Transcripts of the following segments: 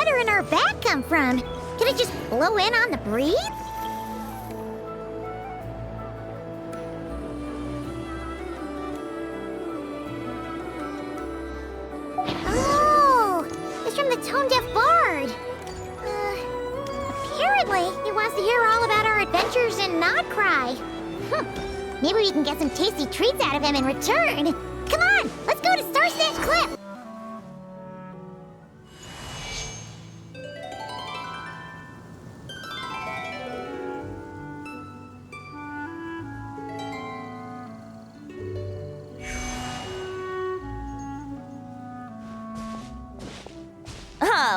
flutter in our back come from? Could it just blow in on the breeze? Oh, it's from the tone-deaf bard. Apparently, he wants to hear all about our adventures in Nod-Krai. Maybe we can get some tasty treats out of him in return. Come on, let's go to Star Snatch Cliff.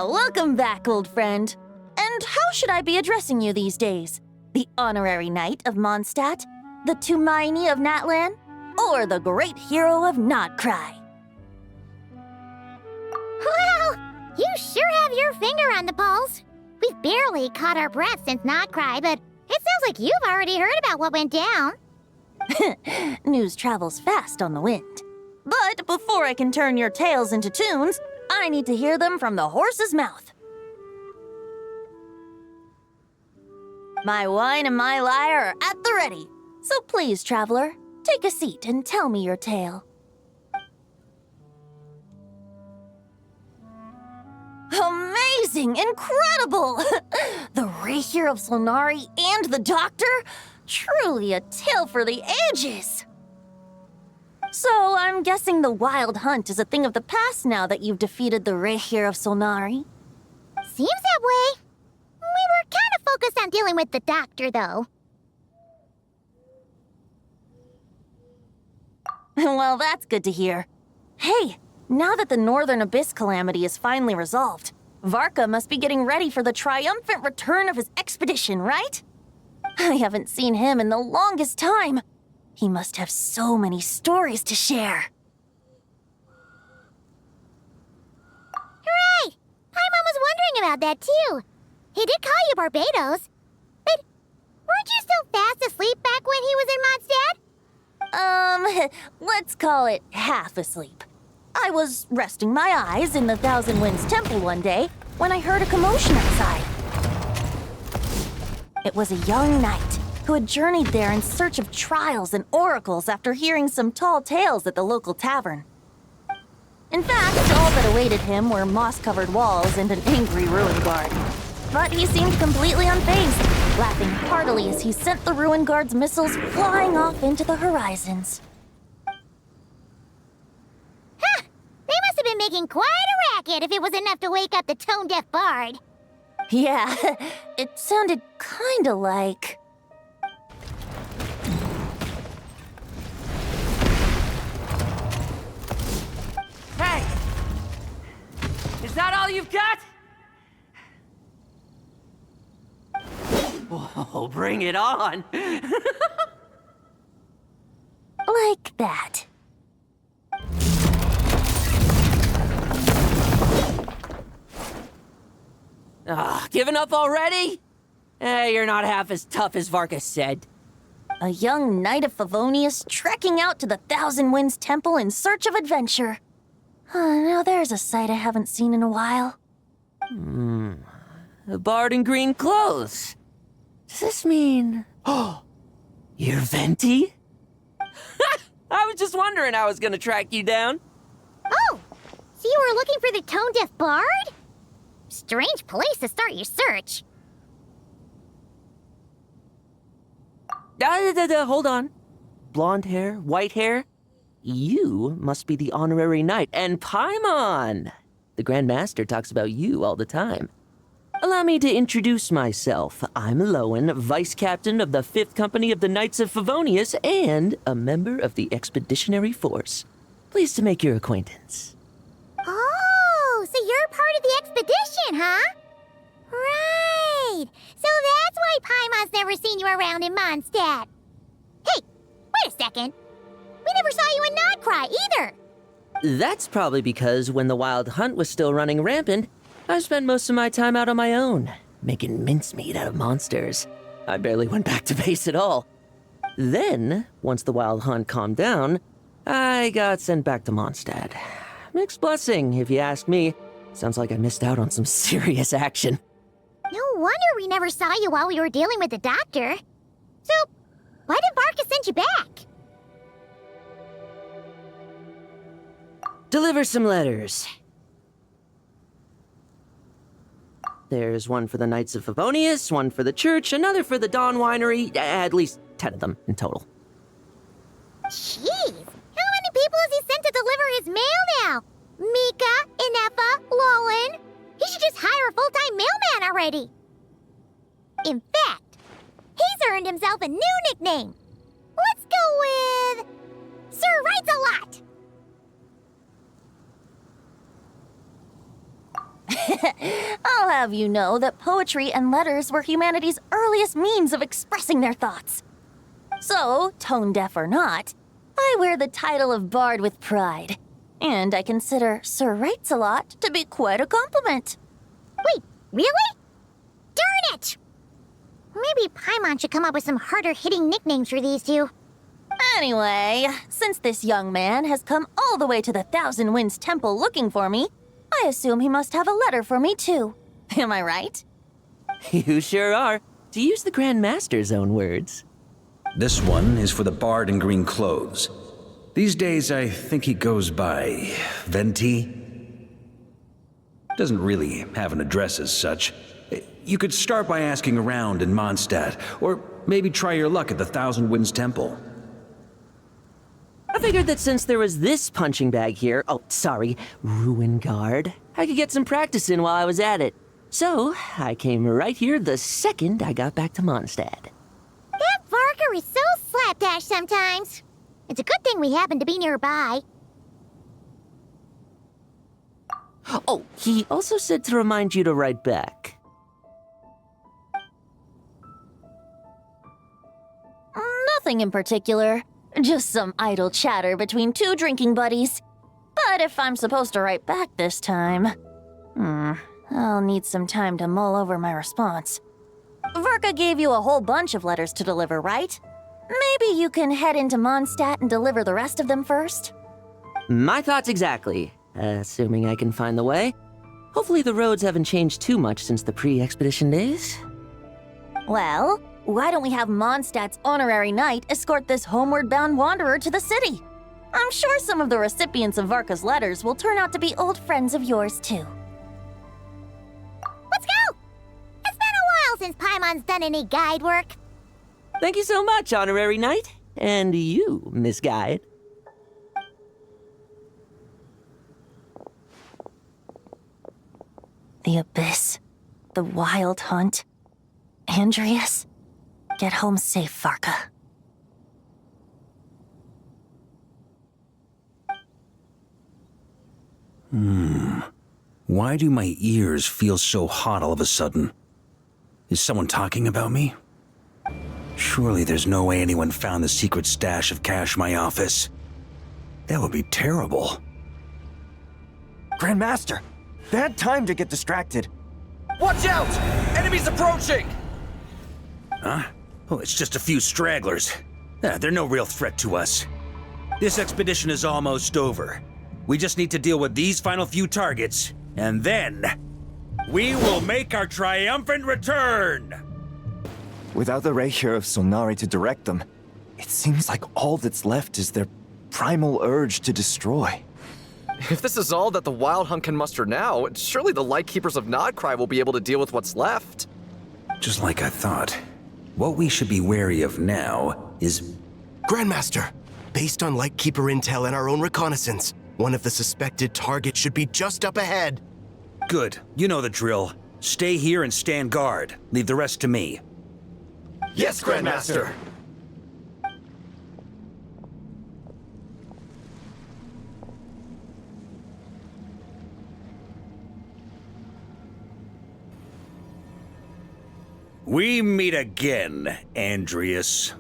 Welcome back, old friend. And how should I be addressing you these days? The honorary knight of Mondstadt? The Tumaini of Natlan? Or the great hero of Nod-Krai? Well, you sure have your finger on the pulse. We've barely caught our breath since Nod-Krai, but it sounds like you've already heard about what went down. News travels fast on the wind. But before I can turn your tales into tunes, I need to hear them from the horse's mouth. My wine and my lyre are at the ready. So please, traveler, take a seat and tell me your tale. Amazing! Incredible! The Rapier of Solnari and the Doctor? Truly a tale for the ages! So, I'm guessing the wild hunt is a thing of the past now that you've defeated the Rapier of Solnari? Seems that way. We were kind of focused on dealing with the Doctor, though. Well, that's good to hear. Hey, now that the Northern Abyss calamity is finally resolved, Varka must be getting ready for the triumphant return of his expedition, right? I haven't seen him in the longest time. He must have so many stories to share. Hooray! Paimon was wondering about that, too. He did call you Barbados. But weren't you still fast asleep back when he was in Mondstadt? Let's call it half asleep. I was resting my eyes in the Thousand Winds Temple one day when I heard a commotion outside. It was a young knight who had journeyed there in search of trials and oracles after hearing some tall tales at the local tavern. In fact, all that awaited him were moss-covered walls and an angry ruin guard. But he seemed completely unfazed, laughing heartily as he sent the ruin guard's missiles flying off into the horizons. Ha! They must have been making quite a racket if it was enough to wake up the tone-deaf bard. Yeah, it sounded kinda like... Hey! Is that all you've got? Whoa, bring it on! like that. Giving up already? You're not half as tough as Varka said. A young knight of Favonius trekking out to the Thousand Winds Temple in search of adventure. Now there's a sight I haven't seen in a while. A bard in green clothes. Does this mean... Oh, you're Venti? I was just wondering how I was gonna track you down. Oh, so you were looking for the tone-deaf bard? Strange place to start your search. Hold on. Blonde hair, white hair. You must be the honorary knight, and Paimon! The Grandmaster talks about you all the time. Allow me to introduce myself. I'm Lohen, Vice Captain of the 5th Company of the Knights of Favonius, and a member of the Expeditionary Force. Pleased to make your acquaintance. Oh, so you're part of the expedition, huh? Right. So that's why Paimon's never seen you around in Mondstadt. Hey, wait a second. We never saw you in Nod-Krai either. That's probably because when the wild hunt was still running rampant, I spent most of my time out on my own, making mincemeat out of monsters. I barely went back to base at all. Then, once the wild hunt calmed down, I got sent back to Mondstadt. Mixed blessing, if you ask me. Sounds like I missed out on some serious action. No wonder we never saw you while we were dealing with the doctor. So, why did Varka send you back? Deliver some letters. There's one for the Knights of Favonius, one for the church, another for the Dawn Winery, at least 10 of them in total. Jeez, how many people has he sent to deliver his mail now? Mika, Ineffa, Lohen. He should just hire a full-time mailman already. In fact, he's earned himself a new nickname. Let's go with Sir Writes-A-Lot. I'll have you know that poetry and letters were humanity's earliest means of expressing their thoughts. So, tone-deaf or not, I wear the title of Bard with pride. And I consider Sir Writes-A-Lot to be quite a compliment. Wait, really? Darn it! Maybe Paimon should come up with some harder-hitting nicknames for these two. Anyway, since this young man has come all the way to the Thousand Winds Temple looking for me, I assume he must have a letter for me too. Am I right? You sure are, to use the Grandmaster's own words. This one is for the bard in green clothes. These days, I think he goes by Venti. Doesn't really have an address as such. You could start by asking around in Mondstadt, or maybe try your luck at the Thousand Winds Temple. I figured that since there was this punching bag here, Ruin Guard, I could get some practice in while I was at it. So, I came right here the second I got back to Mondstadt. That Varka is so slapdash sometimes. It's a good thing we happen to be nearby. Oh, he also said to remind you to write back. Nothing in particular. Just some idle chatter between two drinking buddies. But if I'm supposed to write back this time, I'll need some time to mull over my response. Varka gave you a whole bunch of letters to deliver, right? Maybe you can head into Mondstadt and deliver the rest of them first? My thoughts exactly, assuming I can find the way. Hopefully the roads haven't changed too much since the pre-expedition days. Well, why don't we have Mondstadt's honorary knight escort this homeward-bound wanderer to the city? I'm sure some of the recipients of Varka's letters will turn out to be old friends of yours, too. Let's go! It's been a while since Paimon's done any guide work. Thank you so much, Honorary Knight. And you, Miss Guide. The Abyss. The Wild Hunt. Andreas. Get home safe, Varka. Why do my ears feel so hot all of a sudden? Is someone talking about me? Surely there's no way anyone found the secret stash of cash in my office. That would be terrible. Grandmaster, bad time to get distracted. Watch out! Enemies approaching! Huh? Oh, it's just a few stragglers. They're no real threat to us. This expedition is almost over. We just need to deal with these final few targets, and then we will make our triumphant return! Without the ray here of Sonari to direct them, it seems like all that's left is their primal urge to destroy. If this is all that the Wild Hunt can muster now, surely the Lightkeepers of Nod-Krai will be able to deal with what's left. Just like I thought. What we should be wary of now is... Grandmaster, based on Lightkeeper intel and our own reconnaissance, one of the suspected targets should be just up ahead. Good. You know the drill. Stay here and stand guard. Leave the rest to me. Yes, Grandmaster! We meet again, Andreas.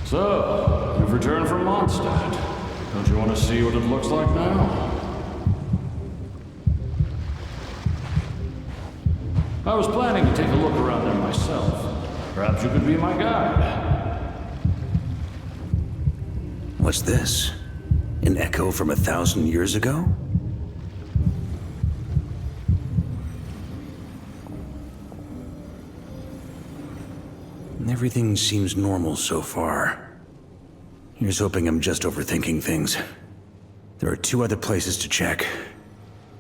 So, you've returned from Mondstadt. Don't you want to see what it looks like now? I was planning to take a look around there myself. Perhaps you could be my guide. What's this? An echo from 1,000 years ago? Everything seems normal so far. Here's hoping I'm just overthinking things. There are 2 other places to check.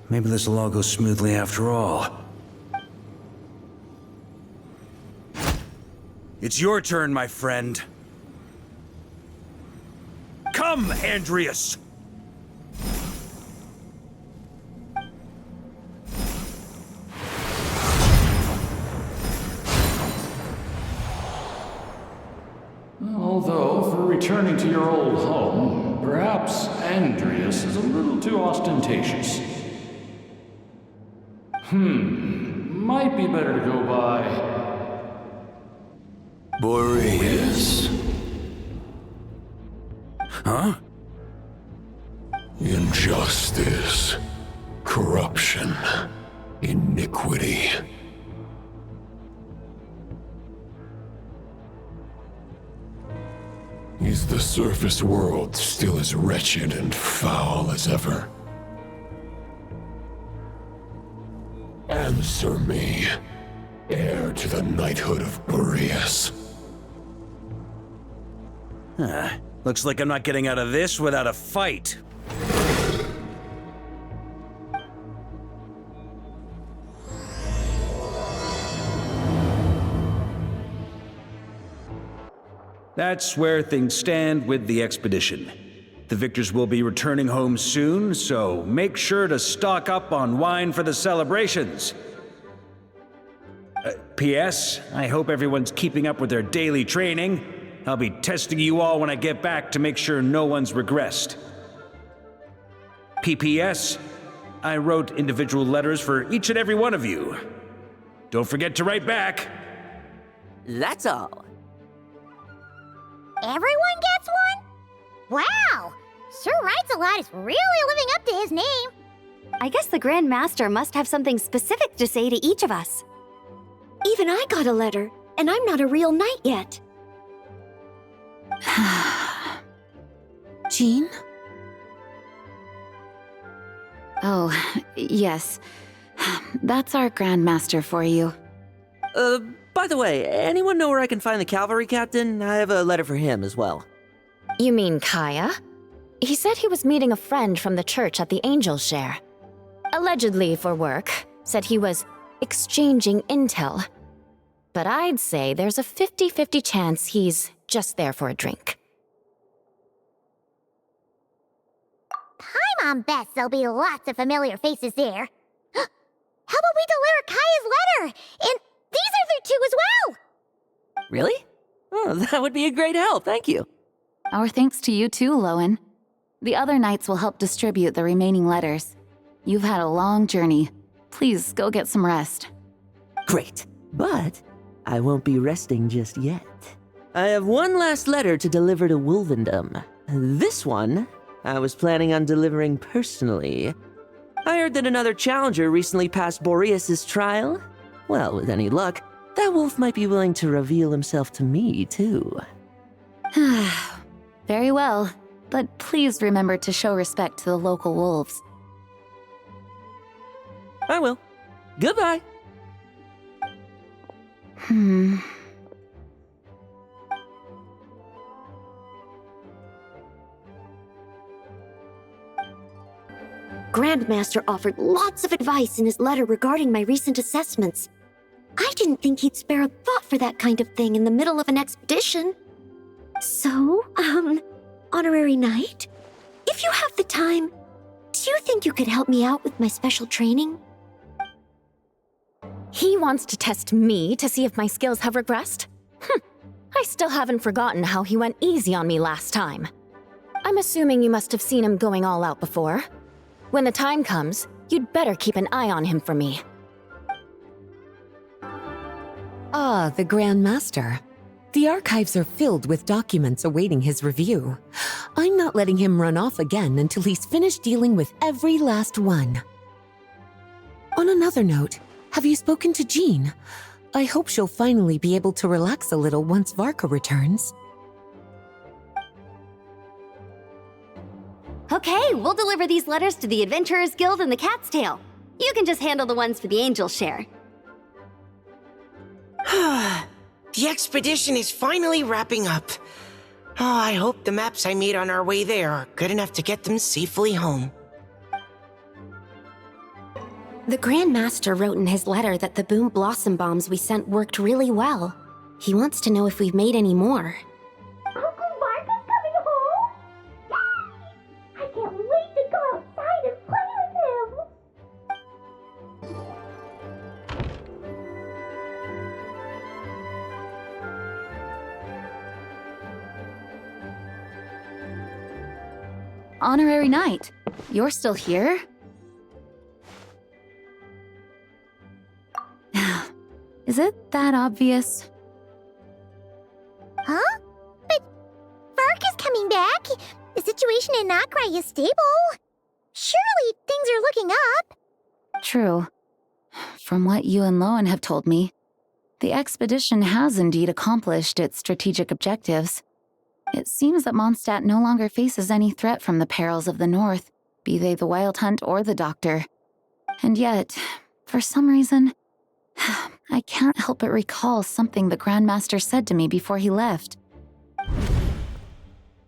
Maybe this will all go smoothly after all. It's your turn, my friend. Come, Andreas! Although, for returning to your old home, perhaps Andreas is a little too ostentatious. Might be better to go by... Boreas. Huh? Injustice. Corruption. Iniquity. Is the surface world still as wretched and foul as ever? Answer me, heir to the knighthood of Boreas. Looks like I'm not getting out of this without a fight. That's where things stand with the expedition. The victors will be returning home soon, so make sure to stock up on wine for the celebrations. P.S. I hope everyone's keeping up with their daily training. I'll be testing you all when I get back to make sure no one's regressed. P.P.S. I wrote individual letters for each and every one of you. Don't forget to write back. That's all. Everyone gets one? Wow! Sure writes a lot is really living up to his name. I guess the Grandmaster must have something specific to say to each of us. Even I got a letter, and I'm not a real knight yet. Jean? Oh, yes. That's our Grandmaster for you. By the way, anyone know where I can find the cavalry captain? I have a letter for him as well. You mean Kaeya? He said he was meeting a friend from the church at the Angel Share. Allegedly for work. Said he was exchanging intel. But I'd say there's a 50-50 chance he's just there for a drink. Paimon bets there'll be lots of familiar faces there. How about we deliver Kaeya's letter? And these are there too as well! Really? Oh, that would be a great help, thank you. Our thanks to you too, Lohen. The other knights will help distribute the remaining letters. You've had a long journey. Please go get some rest. Great, but I won't be resting just yet. I have one last letter to deliver to Wolvendom. This one, I was planning on delivering personally. I heard that another challenger recently passed Boreas' trial. Well, with any luck, that wolf might be willing to reveal himself to me, too. Very well, but please remember to show respect to the local wolves. I will. Goodbye. Grandmaster offered lots of advice in his letter regarding my recent assessments. I didn't think he'd spare a thought for that kind of thing in the middle of an expedition. So, Honorary Knight, if you have the time, do you think you could help me out with my special training? He wants to test me to see if my skills have regressed? I still haven't forgotten how he went easy on me last time. I'm assuming you must have seen him going all out before. When the time comes, you'd better keep an eye on him for me. Ah, the Grandmaster. The archives are filled with documents awaiting his review. I'm not letting him run off again until he's finished dealing with every last one. On another note, have you spoken to Jean? I hope she'll finally be able to relax a little once Varka returns. Okay, we'll deliver these letters to the Adventurers Guild and the Cat's Tail. You can just handle the ones for the Angel Share. The expedition is finally wrapping up. Oh, I hope the maps I made on our way there are good enough to get them safely home. The Grandmaster wrote in his letter that the Boom Blossom Bombs we sent worked really well. He wants to know if we've made any more. Uncle Varka's coming home? Yay! I can't wait to go outside and play with him! Honorary Knight, you're still here? Is it that obvious? Huh? But Varka's coming back. The situation in Nod-Krai is stable. Surely things are looking up. True. From what you and Lohen have told me, the expedition has indeed accomplished its strategic objectives. It seems that Mondstadt no longer faces any threat from the perils of the North, be they the Wild Hunt or the Doctor. And yet, for some reason, I can't help but recall something the Grandmaster said to me before he left.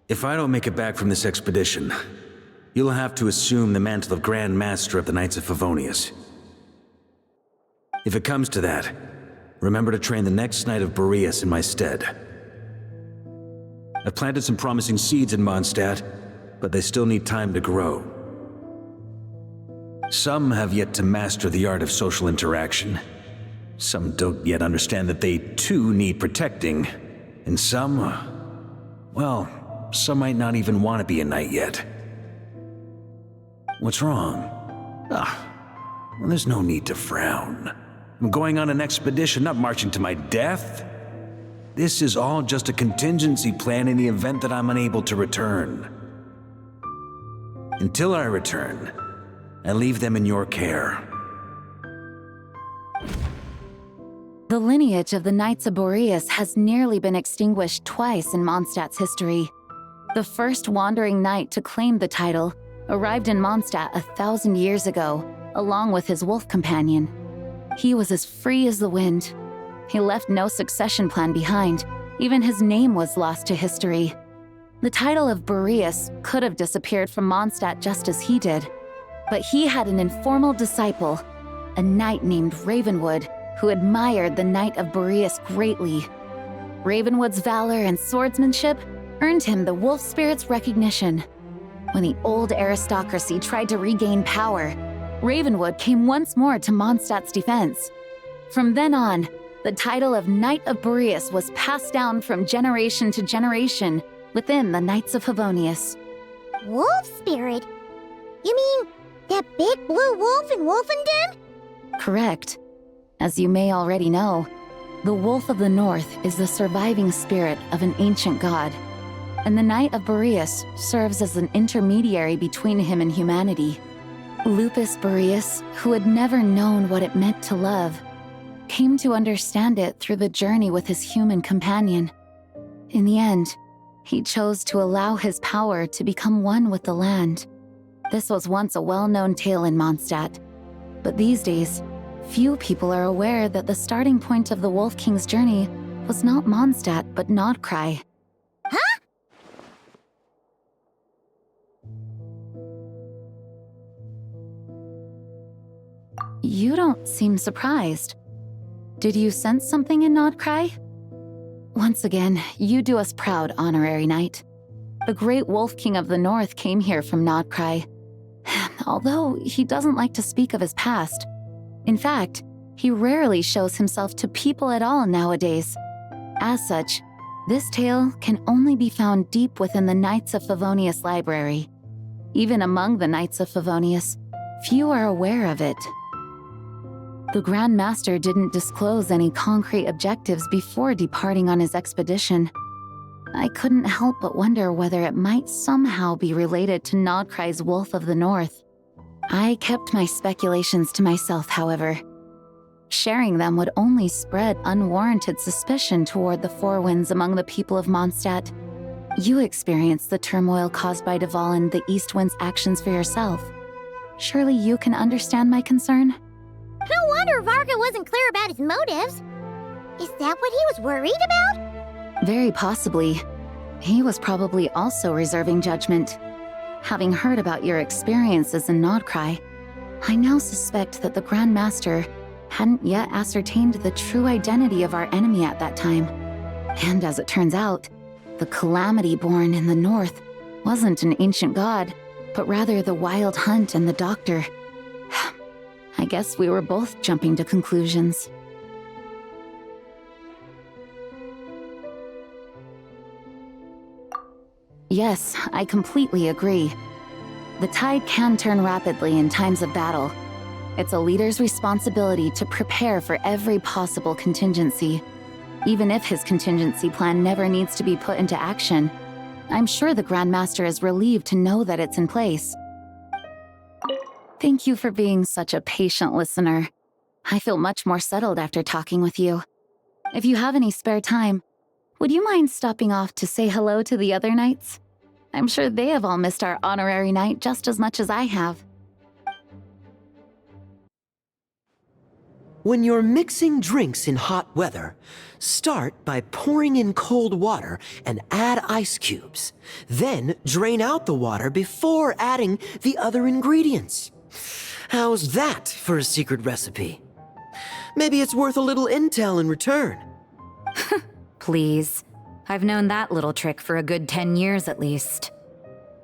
If I don't make it back from this expedition, you'll have to assume the mantle of Grand Master of the Knights of Favonius. If it comes to that, remember to train the next Knight of Boreas in my stead. I've planted some promising seeds in Mondstadt, but they still need time to grow. Some have yet to master the art of social interaction. Some don't yet understand that they too need protecting. And some, well, some might not even want to be a knight yet. What's wrong? Well, there's no need to frown. I'm going on an expedition, not marching to my death. This is all just a contingency plan in the event that I'm unable to return. Until I return, I leave them in your care. The lineage of the Knights of Boreas has nearly been extinguished twice in Mondstadt's history. The first wandering knight to claim the title arrived in Mondstadt 1,000 years ago, along with his wolf companion. He was as free as the wind. He left no succession plan behind. Even his name was lost to history. The title of Boreas could have disappeared from Mondstadt just as he did. But he had an informal disciple, a knight named Ravenwood, who admired the Knight of Boreas greatly. Ravenwood's valor and swordsmanship earned him the wolf spirit's recognition. When the old aristocracy tried to regain power, Ravenwood came once more to Mondstadt's defense. From then on, the title of Knight of Boreas was passed down from generation to generation within the Knights of Favonius. Wolf spirit? You mean that big blue wolf in Wolfenden? Correct. As you may already know, the Wolf of the North is the surviving spirit of an ancient god, and the Knight of Boreas serves as an intermediary between him and humanity. Lupus Boreas, who had never known what it meant to love, came to understand it through the journey with his human companion. In the end, he chose to allow his power to become one with the land. This was once a well-known tale in Mondstadt, but these days, few people are aware that the starting point of the Wolf King's journey was not Mondstadt, but Nod-Krai. Huh? You don't seem surprised. Did you sense something in Nod-Krai? Once again, you do us proud, Honorary Knight. The great Wolf King of the North came here from Nod-Krai. Although he doesn't like to speak of his past. In fact, he rarely shows himself to people at all nowadays. As such, this tale can only be found deep within the Knights of Favonius library. Even among the Knights of Favonius, few are aware of it. The Grandmaster didn't disclose any concrete objectives before departing on his expedition. I couldn't help but wonder whether it might somehow be related to Nod-Krai's Wolf of the North. I kept my speculations to myself, however. Sharing them would only spread unwarranted suspicion toward the Four Winds among the people of Mondstadt. You experienced the turmoil caused by Dvalin the East Wind's actions for yourself. Surely you can understand my concern? No wonder Varka wasn't clear about his motives. Is that what he was worried about? Very possibly. He was probably also reserving judgment. Having heard about your experiences in Nod-Krai, I now suspect that the Grandmaster hadn't yet ascertained the true identity of our enemy at that time. And as it turns out, the calamity born in the north wasn't an ancient god, but rather the Wild Hunt and the Doctor. I guess we were both jumping to conclusions. Yes, I completely agree. The tide can turn rapidly in times of battle. It's a leader's responsibility to prepare for every possible contingency. Even if his contingency plan never needs to be put into action, I'm sure the Grandmaster is relieved to know that it's in place. Thank you for being such a patient listener. I feel much more settled after talking with you. If you have any spare time, would you mind stopping off to say hello to the other knights? I'm sure they have all missed our honorary knight just as much as I have. When you're mixing drinks in hot weather, start by pouring in cold water and add ice cubes. Then drain out the water before adding the other ingredients. How's that for a secret recipe? Maybe it's worth a little intel in return. Please. I've known that little trick for a good 10 years at least.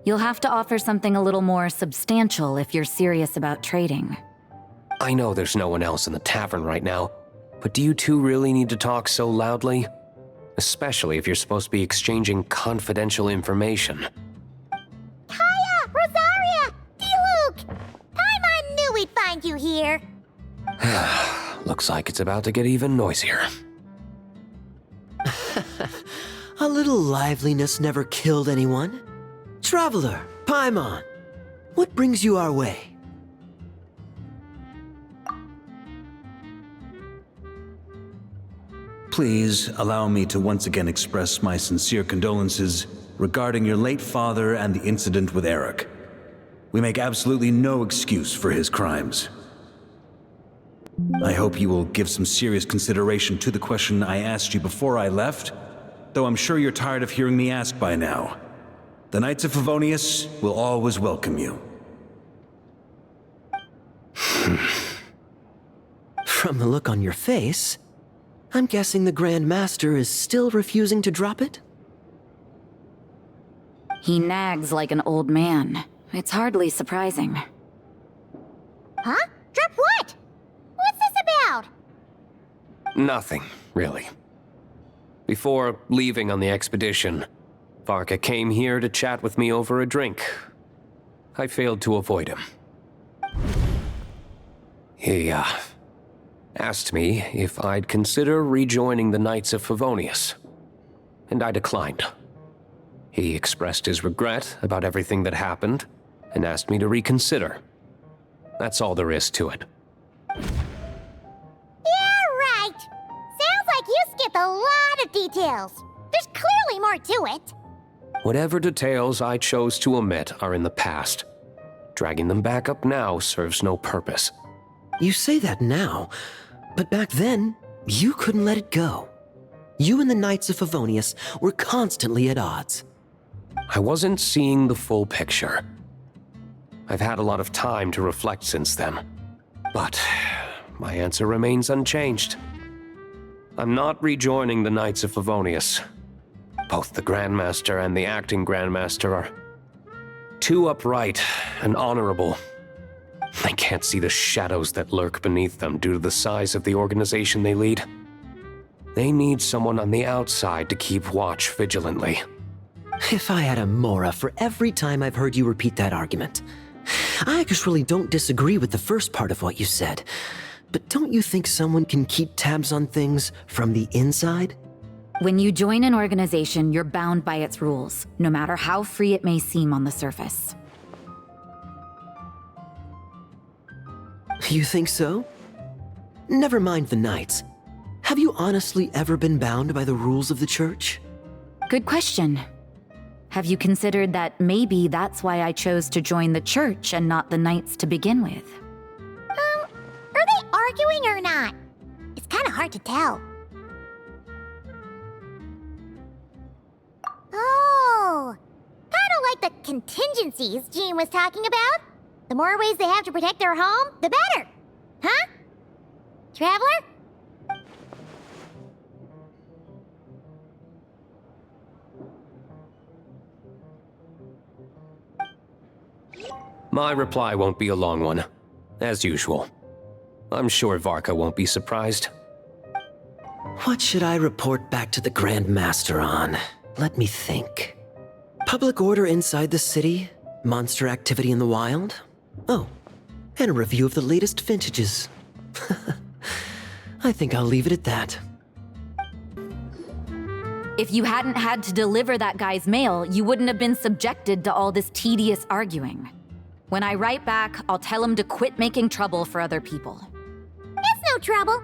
You'll have to offer something a little more substantial if you're serious about trading. I know there's no one else in the tavern right now, but do you two really need to talk so loudly? Especially if you're supposed to be exchanging confidential information. Kaeya! Rosaria! Diluc! Paimon knew we'd find you here. Looks like it's about to get even noisier. A little liveliness never killed anyone. Traveler, Paimon, what brings you our way? Please allow me to once again express my sincere condolences regarding your late father and the incident with Eric. We make absolutely no excuse for his crimes. I hope you will give some serious consideration to the question I asked you before I left, though I'm sure you're tired of hearing me ask by now. The Knights of Favonius will always welcome you. From the look on your face, I'm guessing the Grandmaster is still refusing to drop it? He nags like an old man. It's hardly surprising. Huh? Drop what? What's this about? Nothing, really. Before leaving on the expedition, Varka came here to chat with me over a drink. I failed to avoid him. He, asked me if I'd consider rejoining the Knights of Favonius, and I declined. He expressed his regret about everything that happened, and asked me to reconsider. That's all there is to it. Yeah, right. Sounds like you skipped a lot of details. There's clearly more to it. Whatever details I chose to omit are in the past. Dragging them back up now serves no purpose. You say that now, but back then, you couldn't let it go. You and the Knights of Favonius were constantly at odds. I wasn't seeing the full picture. I've had a lot of time to reflect since then, but my answer remains unchanged. I'm not rejoining the Knights of Favonius. Both the Grandmaster and the acting Grandmaster are too upright and honorable. I can't see the shadows that lurk beneath them due to the size of the organization they lead. They need someone on the outside to keep watch vigilantly. If I had a Mora for every time I've heard you repeat that argument. I actually don't disagree with the first part of what you said, but don't you think someone can keep tabs on things from the inside? When you join an organization, you're bound by its rules, no matter how free it may seem on the surface. You think so? Never mind the Knights. Have you honestly ever been bound by the rules of the Church? Good question. Have you considered that maybe that's why I chose to join the church and not the knights to begin with? Are they arguing or not? It's kind of hard to tell. Oh, kind of like the contingencies Jean was talking about. The more ways they have to protect their home, the better. Huh? Traveler? My reply won't be a long one, as usual. I'm sure Varka won't be surprised. What should I report back to the Grandmaster on? Let me think. Public order inside the city? Monster activity in the wild? Oh, and a review of the latest vintages. I think I'll leave it at that. If you hadn't had to deliver that guy's mail, you wouldn't have been subjected to all this tedious arguing. When I write back, I'll tell him to quit making trouble for other people. It's no trouble.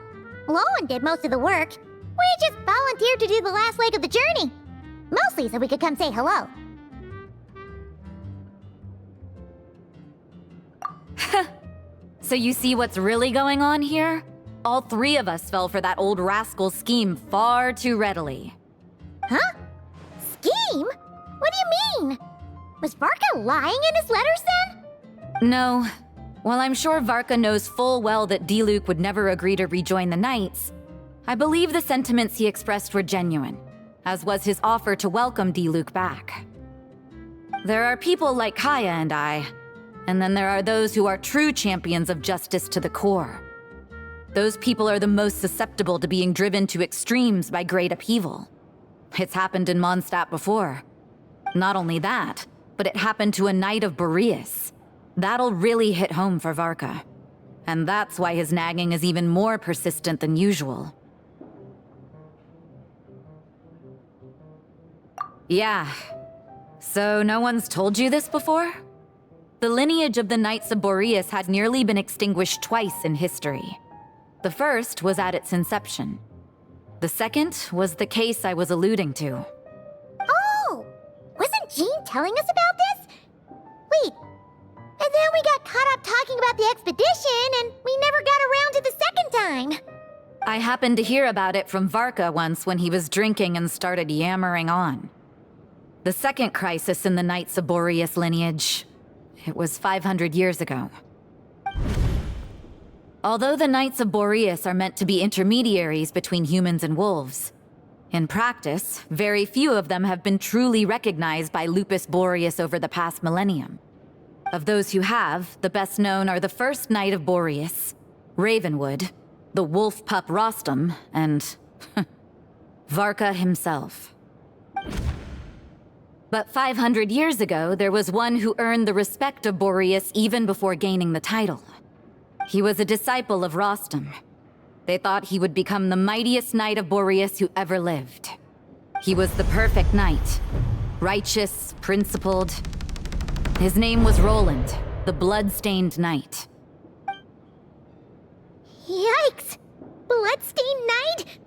Lohen did most of the work. We just volunteered to do the last leg of the journey. Mostly so we could come say hello. So you see what's really going on here? All three of us fell for that old rascal's scheme far too readily. Huh? Scheme? What do you mean? Was Varka lying in his letters then? No. While I'm sure Varka knows full well that Diluc would never agree to rejoin the Knights, I believe the sentiments he expressed were genuine, as was his offer to welcome Diluc back. There are people like Kaeya and I, and then there are those who are true champions of justice to the core. Those people are the most susceptible to being driven to extremes by great upheaval. It's happened in Mondstadt before. Not only that, but it happened to a Knight of Boreas. That'll really hit home for Varka. And that's why his nagging is even more persistent than usual. Yeah. So no one's told you this before? The lineage of the Knights of Boreas had nearly been extinguished twice in history. The first was at its inception. The second was the case I was alluding to. Oh! Wasn't Jean telling us about this? Wait, and then we got caught up talking about the expedition, and we never got around to the second time. I happened to hear about it from Varka once when he was drinking and started yammering on. The second crisis in the Knights of Boreas lineage. It was 500 years ago. Although the Knights of Boreas are meant to be intermediaries between humans and wolves, in practice, very few of them have been truly recognized by Lupus Boreas over the past millennium. Of those who have, the best known are the first Knight of Boreas, Ravenwood, the wolf pup Rostam, and Varka himself. But 500 years ago, there was one who earned the respect of Boreas even before gaining the title. He was a disciple of Rostam. They thought he would become the mightiest Knight of Boreas who ever lived. He was the perfect knight. Righteous, principled. His name was Roland, the Bloodstained Knight. Yikes! Bloodstained Knight?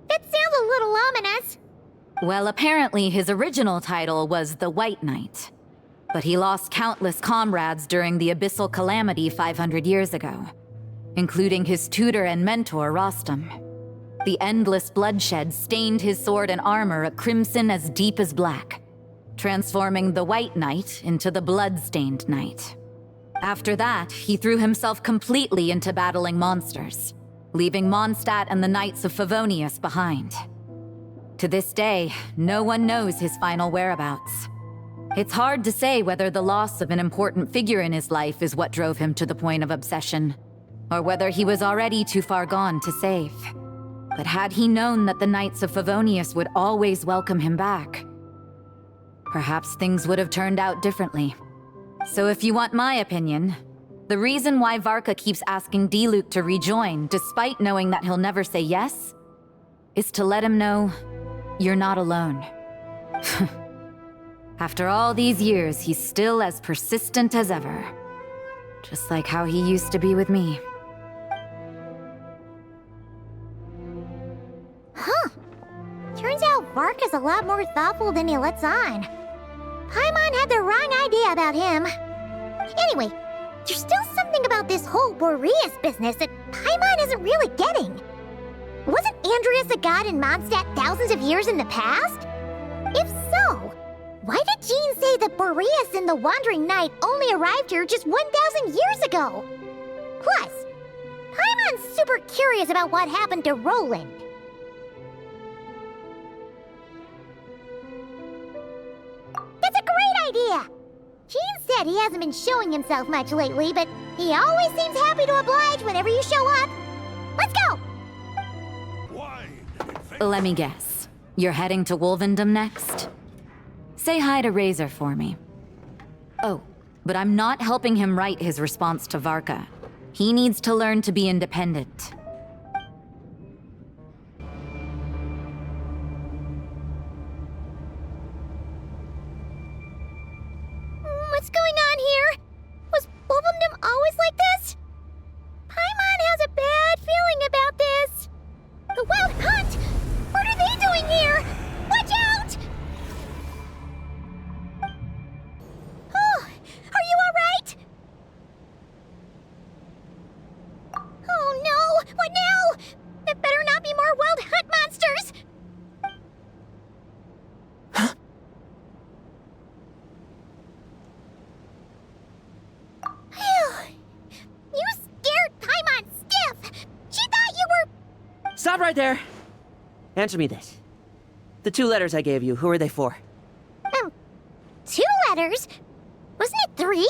That sounds a little ominous. Well, apparently his original title was the White Knight. But he lost countless comrades during the Abyssal Calamity 500 years ago, including his tutor and mentor, Rostam. The endless bloodshed stained his sword and armor a crimson as deep as black, transforming the White Knight into the Bloodstained Knight. After that, he threw himself completely into battling monsters, leaving Mondstadt and the Knights of Favonius behind. To this day, no one knows his final whereabouts. It's hard to say whether the loss of an important figure in his life is what drove him to the point of obsession, or whether he was already too far gone to save. But had he known that the Knights of Favonius would always welcome him back, perhaps things would have turned out differently. So if you want my opinion, the reason why Varka keeps asking Diluc to rejoin, despite knowing that he'll never say yes, is to let him know you're not alone. After all these years, he's still as persistent as ever. Just like how he used to be with me. Huh. Turns out Varka's a lot more thoughtful than he lets on. Paimon had the wrong idea about him. Anyway, there's still something about this whole Boreas business that Paimon isn't really getting. Wasn't Andreas a god in Mondstadt thousands of years in the past? If so, why did Jean say that Boreas and the Wandering Knight only arrived here just 1,000 years ago? Plus, Paimon's super curious about what happened to Roland. That's a great idea! Jean said he hasn't been showing himself much lately, but he always seems happy to oblige whenever you show up. Let's go! Let me guess. You're heading to Wolvendom next? Say hi to Razor for me. Oh, but I'm not helping him write his response to Varka. He needs to learn to be independent. What's going on here? Was Wolvendom always like this? Paimon has a bad feeling about this. The Wild Hunt! What are they doing here? Watch out! Oh, are you alright? Oh no! What now? There better not be more Wild Hunt monsters! You scared Paimon stiff! She thought you were... Stop right there! Answer me this. The 2 letters I gave you, who are they for? 2 letters? Wasn't it 3?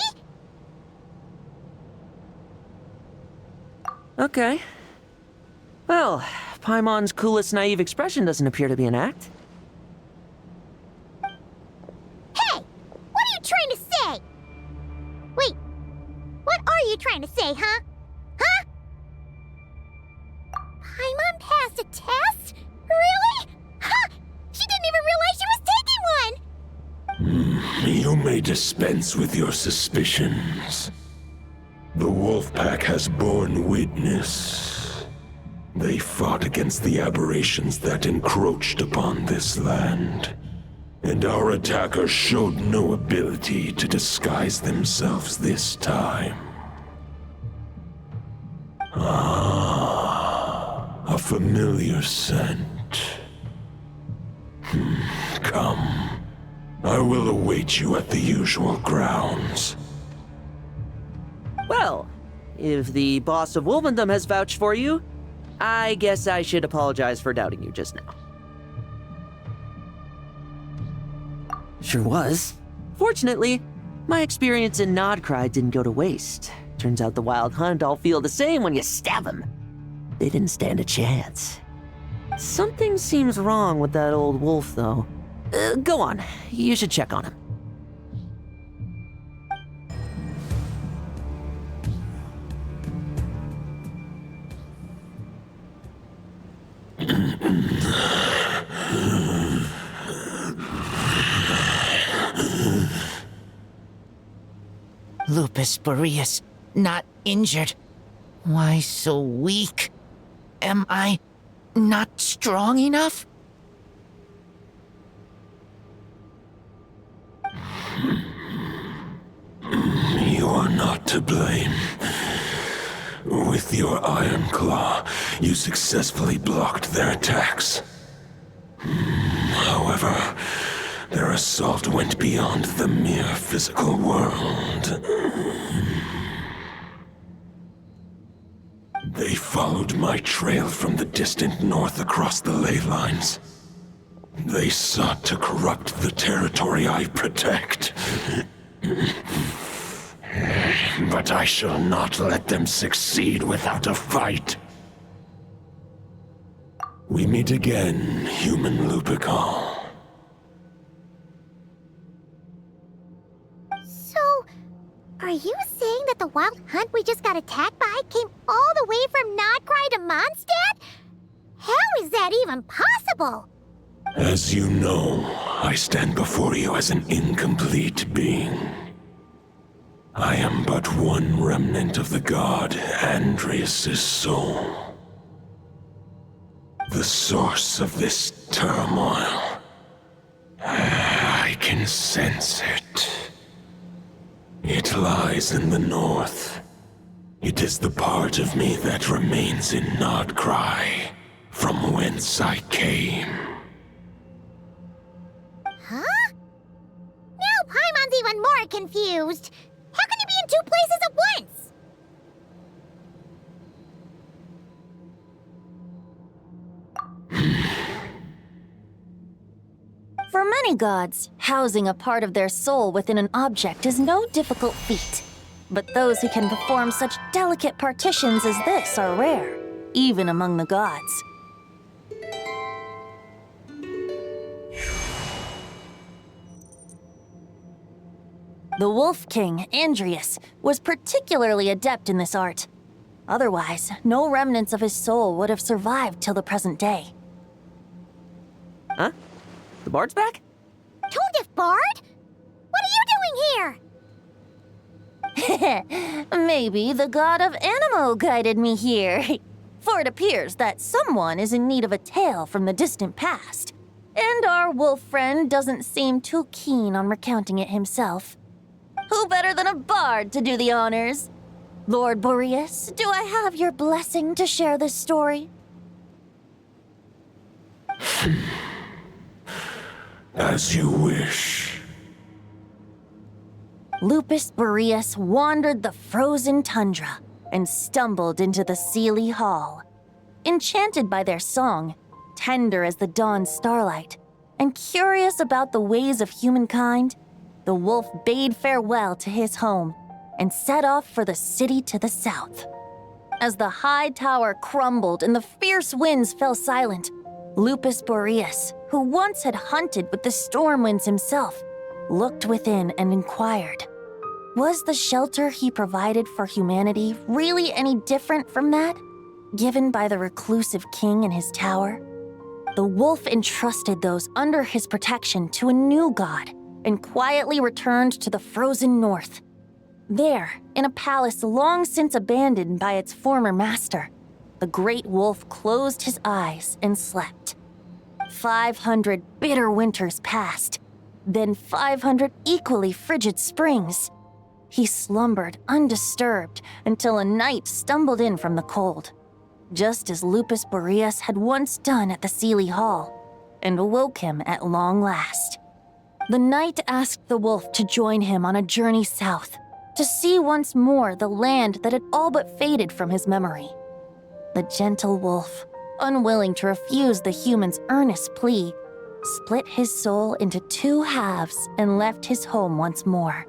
Okay. Well, Paimon's coolest naive expression doesn't appear to be an act. Hey! What are you trying to say? Wait, what are you trying to say, huh? Huh? Paimon passed a test? Really? Huh! She didn't even realize she was taking one! You may dispense with your suspicions. The Wolfpack has borne witness. They fought against the aberrations that encroached upon this land, and our attackers showed no ability to disguise themselves this time. A familiar scent. Come. I will await you at the usual grounds. Well, if the boss of Wolvendom has vouched for you, I guess I should apologize for doubting you just now. Sure was. Fortunately, my experience in Nod-Krai didn't go to waste. Turns out the Wild Hunt all feel the same when you stab them. They didn't stand a chance. Something seems wrong with that old wolf, though. Go on. You should check on him. Lupus Boreas, not injured. Why so weak? Am I not strong enough? You are not to blame. With your Iron Claw, you successfully blocked their attacks. However, their assault went beyond the mere physical world. They followed my trail from the distant north across the ley lines. They sought to corrupt the territory I protect. But I shall not let them succeed without a fight. We meet again, human Lupical. So, are you saying that the Wild Hunt we just got attacked by came all the way from Nod-Krai to Mondstadt? How is that even possible? As you know, I stand before you as an incomplete being. I am but one remnant of the god Andreas' soul. The source of this turmoil. I can sense it. light lies in the north. It is the part of me that remains in Nod-Krai, from whence I came. Huh? Now Paimon's even more confused. How can you be in two places at once? For many gods, housing a part of their soul within an object is no difficult feat. But those who can perform such delicate partitions as this are rare, even among the gods. The Wolf King, Andrius, was particularly adept in this art. Otherwise, no remnants of his soul would have survived till the present day. Huh? The bard's back? Tone Bard? What are you doing here? Maybe the god of Animo guided me here. For it appears that someone is in need of a tale from the distant past. And our wolf friend doesn't seem too keen on recounting it himself. Who better than a bard to do the honors? Lord Boreas, do I have your blessing to share this story? As you wish. Lupus Boreas wandered the frozen tundra and stumbled into the Seelie Hall. Enchanted by their song, tender as the dawn starlight, and curious about the ways of humankind, the wolf bade farewell to his home and set off for the city to the south. As the high tower crumbled and the fierce winds fell silent, Lupus Boreas, who once had hunted with the storm winds himself, looked within and inquired, was the shelter he provided for humanity really any different from that given by the reclusive king in his tower? The wolf entrusted those under his protection to a new god and quietly returned to the frozen north. There, in a palace long since abandoned by its former master, the great wolf closed his eyes and slept. 500 bitter winters passed, then 500 equally frigid springs. He slumbered undisturbed until a night stumbled in from the cold, just as Lupus Boreas had once done at the Seelie Hall, and awoke him at long last. The night asked the wolf to join him on a journey south, to see once more the land that had all but faded from his memory. The gentle wolf, unwilling to refuse the human's earnest plea, split his soul into two halves and left his home once more.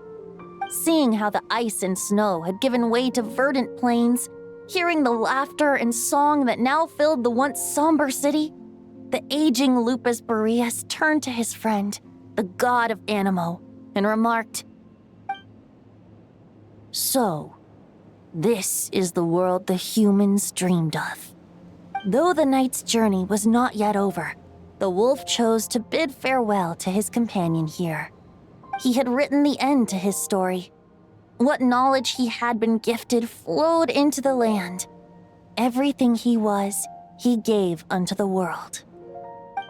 Seeing how the ice and snow had given way to verdant plains, hearing the laughter and song that now filled the once somber city, the aging Lupus Boreas turned to his friend, the god of Animo, and remarked, "So, this is the world the humans dreamed of." Though the night's journey was not yet over, the wolf chose to bid farewell to his companion here. He had written the end to his story. What knowledge he had been gifted flowed into the land. Everything he was, he gave unto the world.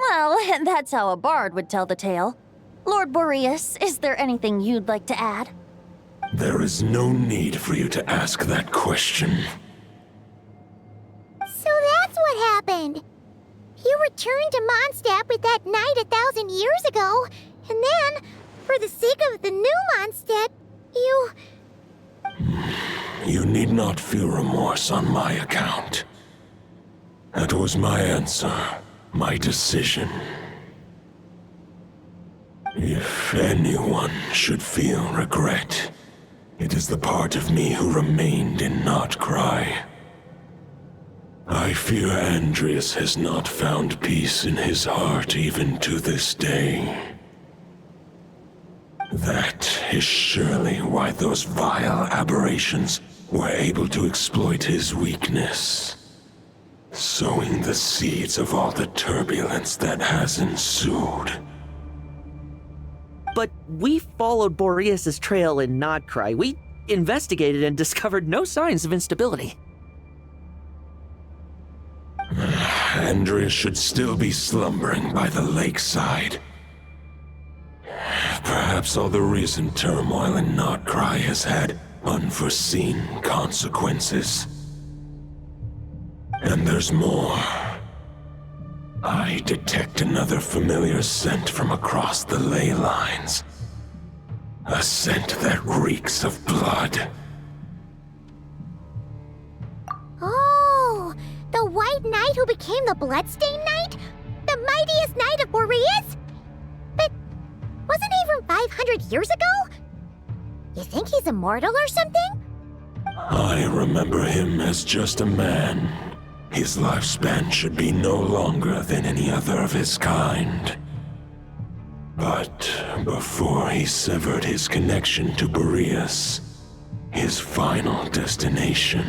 Well, that's how a bard would tell the tale. Lord Boreas, is there anything you'd like to add? There is no need for you to ask that question. So that's what happened. You returned to Mondstadt with that knight 1,000 years ago, and then, for the sake of the new Mondstadt, you... You need not feel remorse on my account. That was my answer, my decision. If anyone should feel regret, it is the part of me who remained in Nod-Krai. I fear Andrius has not found peace in his heart even to this day. That is surely why those vile aberrations were able to exploit his weakness, sowing the seeds of all the turbulence that has ensued. But we followed Boreas' trail in Nod-Krai. We investigated and discovered no signs of instability. Andrius should still be slumbering by the lakeside. Perhaps all the recent turmoil in Nod-Krai has had unforeseen consequences. And there's more. I detect another familiar scent from across the ley lines. A scent that reeks of blood. Oh, the White Knight who became the Bloodstained Knight? The mightiest knight of Boreas? But wasn't he from 500 years ago? You think he's immortal or something? I remember him as just a man. His lifespan should be no longer than any other of his kind. But before he severed his connection to Boreas, his final destination,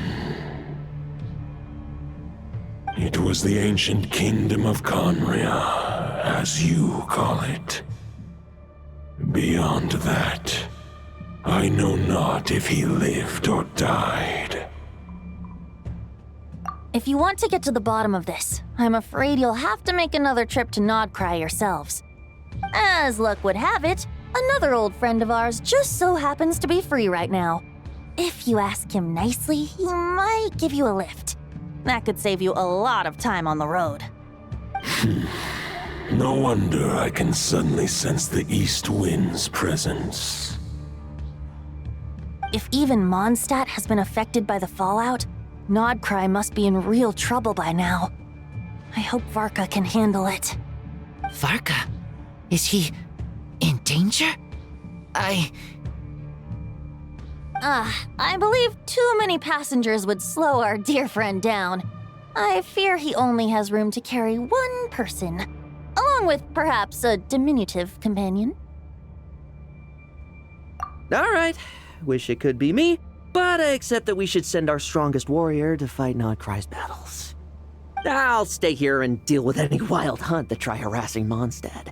it was the ancient kingdom of Conria, as you call it. Beyond that, I know not if he lived or died. If you want to get to the bottom of this, I'm afraid you'll have to make another trip to Nod-Krai yourselves. As luck would have it, another old friend of ours just so happens to be free right now. If you ask him nicely, he might give you a lift. That could save you a lot of time on the road. No wonder I can suddenly sense the east wind's presence. If even Mondstadt has been affected by the fallout, Nod-Krai must be in real trouble by now. I hope Varka can handle it. Varka? Is he in danger? I believe too many passengers would slow our dear friend down. I fear he only has room to carry one person, along with perhaps a diminutive companion. All right. Wish it could be me, but I accept that we should send our strongest warrior to fight Nod-Krai's battles. I'll stay here and deal with any wild hunt that try harassing Mondstadt.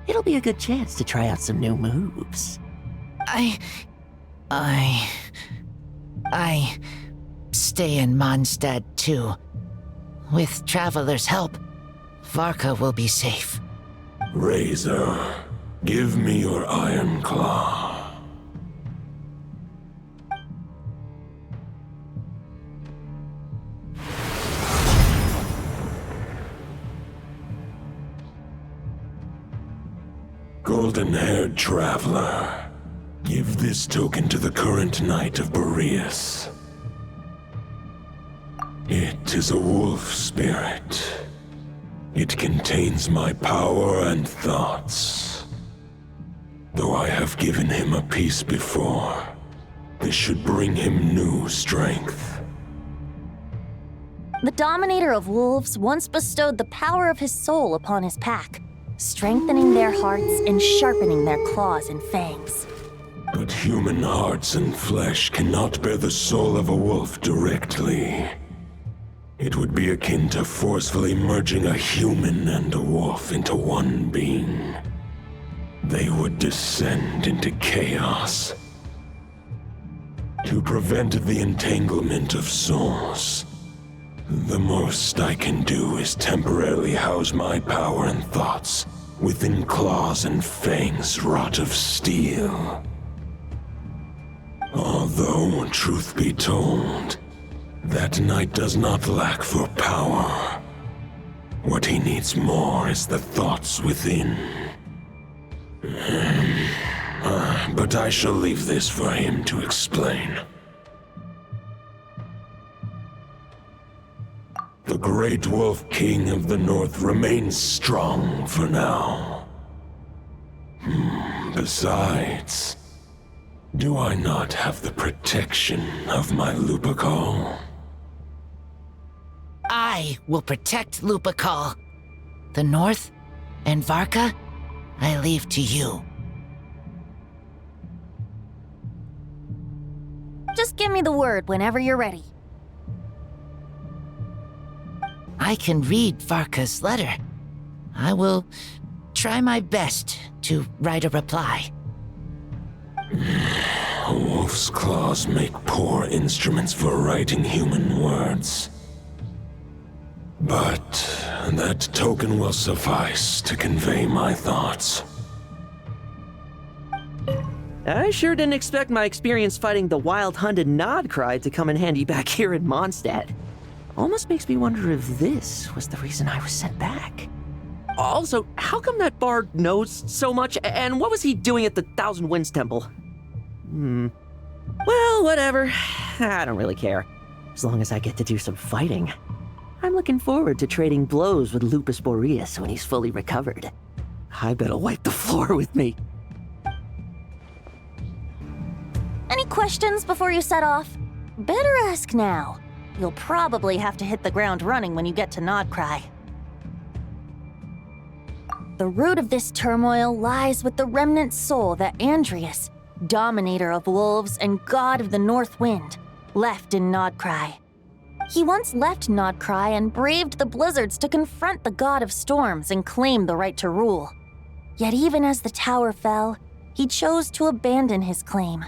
It'll be a good chance to try out some new moves. I stay in Mondstadt too. With Traveler's help, Varka will be safe. Razor, give me your iron claw. Golden-haired traveler, give this token to the current knight of Boreas. It is a wolf spirit. It contains my power and thoughts. Though I have given him a piece before, this should bring him new strength. The Dominator of Wolves once bestowed the power of his soul upon his pack, strengthening their hearts and sharpening their claws and fangs. But human hearts and flesh cannot bear the soul of a wolf directly. It would be akin to forcefully merging a human and a wolf into one being. They would descend into chaos. To prevent the entanglement of souls, the most I can do is temporarily house my power and thoughts within claws and fangs wrought of steel. Although, truth be told, that knight does not lack for power. What he needs more is the thoughts within. But I shall leave this for him to explain. The Great Wolf King of the North remains strong for now. Besides, do I not have the protection of my Lupus? I will protect Lupus. The North and Varka, I leave to you. Just give me the word whenever you're ready. I can read Varka's letter. I will try my best to write a reply. A wolf's claws make poor instruments for writing human words. But that token will suffice to convey my thoughts. I sure didn't expect my experience fighting the wild-hunted Nod-Krai to come in handy back here in Mondstadt. Almost makes me wonder if this was the reason I was sent back. Also, how come that bard knows so much, and what was he doing at the Thousand Winds Temple? Well, whatever. I don't really care. As long as I get to do some fighting. I'm looking forward to trading blows with Lupus Majoris when he's fully recovered. I bet he'll wipe the floor with me. Any questions before you set off? Better ask now. You'll probably have to hit the ground running when you get to Nod-Krai. The root of this turmoil lies with the remnant soul that Andreas, dominator of wolves and god of the North Wind, left in Nod-Krai. He once left Nod-Krai and braved the blizzards to confront the god of storms and claim the right to rule. Yet even as the tower fell, he chose to abandon his claim.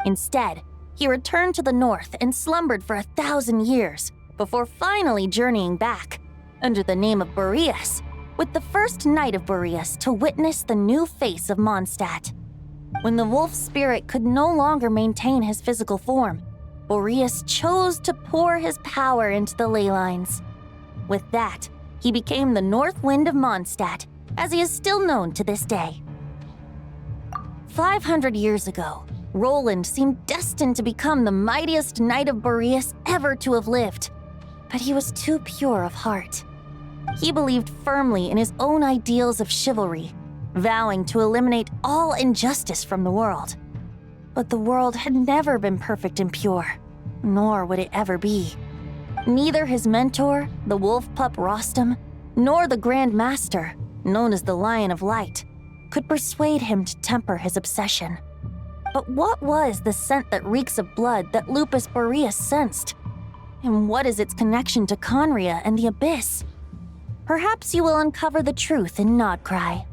Instead, he returned to the north and slumbered for 1,000 years before finally journeying back, under the name of Boreas, with the first knight of Boreas to witness the new face of Mondstadt. When the wolf spirit could no longer maintain his physical form, Boreas chose to pour his power into the ley lines. With that, he became the North Wind of Mondstadt, as he is still known to this day. 500 years ago, Roland seemed destined to become the mightiest knight of Boreas ever to have lived, but he was too pure of heart. He believed firmly in his own ideals of chivalry, vowing to eliminate all injustice from the world. But the world had never been perfect and pure, nor would it ever be. Neither his mentor, the wolf pup Rostam, nor the Grandmaster, known as the Lion of Light, could persuade him to temper his obsession. But what was the scent that reeks of blood that Lupus Majoris sensed? And what is its connection to Khaenri'ah and the Abyss? Perhaps you will uncover the truth in Nod-Krai.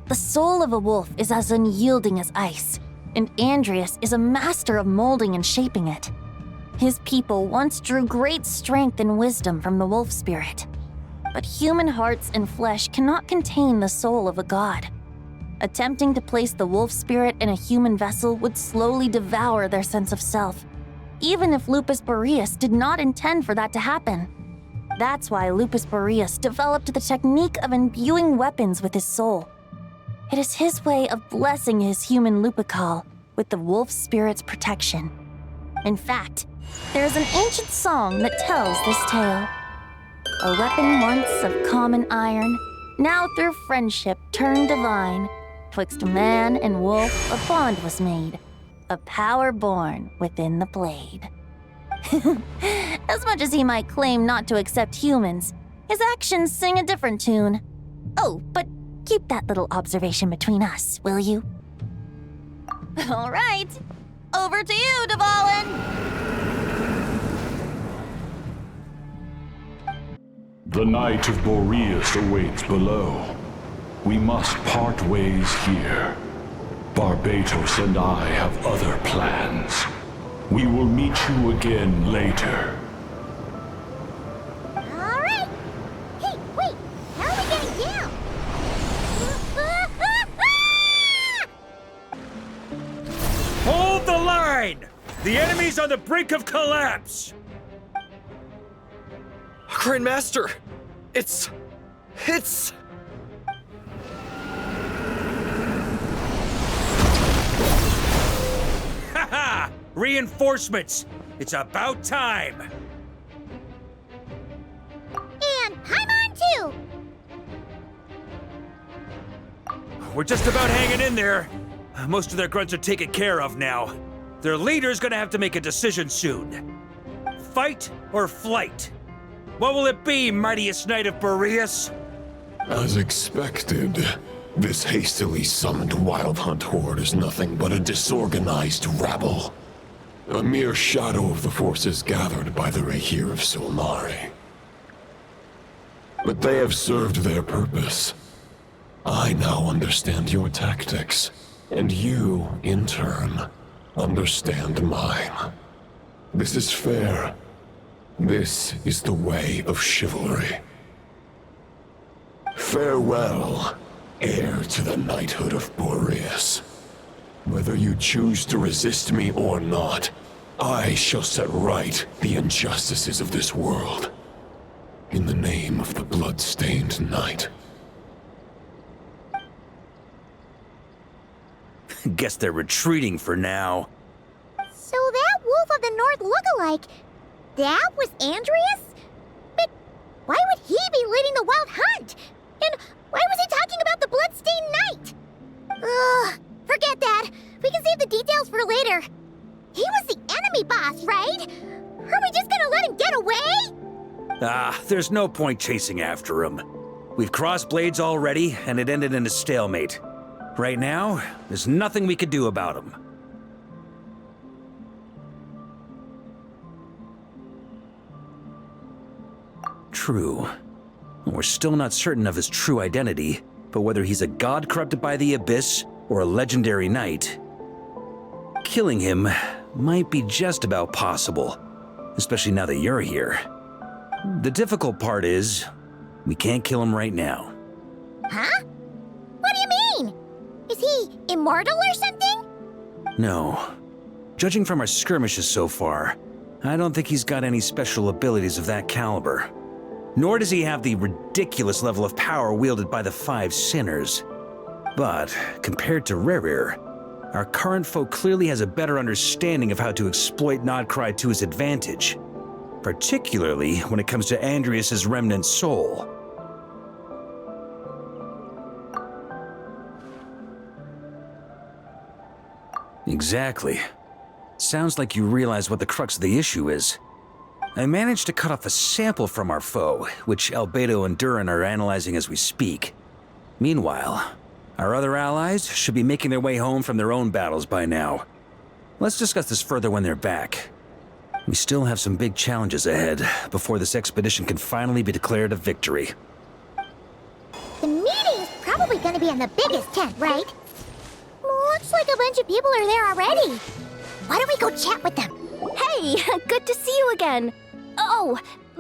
The soul of a wolf is as unyielding as ice, and Andreas is a master of molding and shaping it. His people once drew great strength and wisdom from the wolf spirit. But human hearts and flesh cannot contain the soul of a god. Attempting to place the wolf spirit in a human vessel would slowly devour their sense of self, even if Lupus Majoris did not intend for that to happen. That's why Lupus Majoris developed the technique of imbuing weapons with his soul. It is his way of blessing his human Lupical with the wolf spirit's protection. In fact, there is an ancient song that tells this tale. A weapon once of common iron, now through friendship turned divine. Twixt man and wolf a bond was made, a power born within the blade. As much as he might claim not to accept humans, his actions sing a different tune. Oh, but keep that little observation between us, will you? All right, over to you, Dvalin! The Knight of Boreas awaits below. We must part ways here. Barbatos and I have other plans. We will meet you again later. All right. Hey, wait. How are we getting down? Hold the line! The enemy's on the brink of collapse! Grandmaster! It's... Haha! Reinforcements! It's about time! And Paimon too! We're just about hanging in there. Most of their grunts are taken care of now. Their leader's gonna have to make a decision soon. Fight or flight? What will it be, mightiest knight of Boreas? As expected, this hastily summoned Wild Hunt horde is nothing but a disorganized rabble. A mere shadow of the forces gathered by the Rehir of Solnari. But they have served their purpose. I now understand your tactics, and you, in turn, understand mine. This is fair. This is the way of chivalry. Farewell, heir to the knighthood of Boreas. Whether you choose to resist me or not, I shall set right the injustices of this world. In the name of the Bloodstained Knight. Guess they're retreating for now. So that Wolf of the North lookalike, that was Andreas? But why would he be leading the wild hunt? And why was he talking about the Bloodstained Knight? Ugh, forget that. We can save the details for later. He was the enemy boss, right? Are we just gonna let him get away? There's no point chasing after him. We've crossed blades already, and it ended in a stalemate. Right now, there's nothing we could do about him. True. We're still not certain of his true identity, but whether he's a god corrupted by the Abyss or a legendary knight, killing him might be just about possible, especially now that you're here. The difficult part is, we can't kill him right now. Huh? What do you mean? Is he immortal or something? No. Judging from our skirmishes so far, I don't think he's got any special abilities of that caliber. Nor does he have the ridiculous level of power wielded by the Five Sinners. But, compared to Rerir, our current foe clearly has a better understanding of how to exploit Nod-Krai to his advantage, particularly when it comes to Andreas' remnant soul. Exactly. Sounds like you realize what the crux of the issue is. I managed to cut off a sample from our foe, which Albedo and Durin are analyzing as we speak. Meanwhile, our other allies should be making their way home from their own battles by now. Let's discuss this further when they're back. We still have some big challenges ahead before this expedition can finally be declared a victory. The meeting's probably gonna be in the biggest tent, right? Looks like a bunch of people are there already. Why don't we go chat with them? Hey, good to see you again. Oh,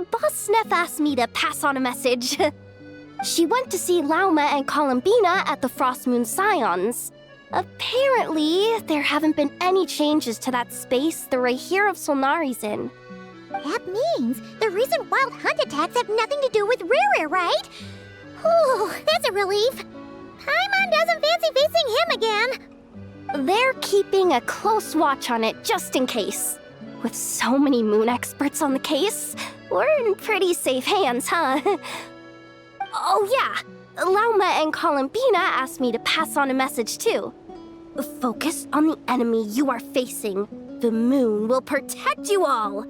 Boss Sneff asked me to pass on a message. She went to see Lauma and Columbina at the Frostmoon Scions. Apparently, there haven't been any changes to that space the Rahir of Solnari's in. That means the recent wild hunt attacks have nothing to do with Rerir, right? Whew, that's a relief. Paimon doesn't fancy facing him again. They're keeping a close watch on it just in case. With so many moon experts on the case, we're in pretty safe hands, huh? Oh yeah, Lauma and Columbina asked me to pass on a message too. Focus on the enemy you are facing. The moon will protect you all.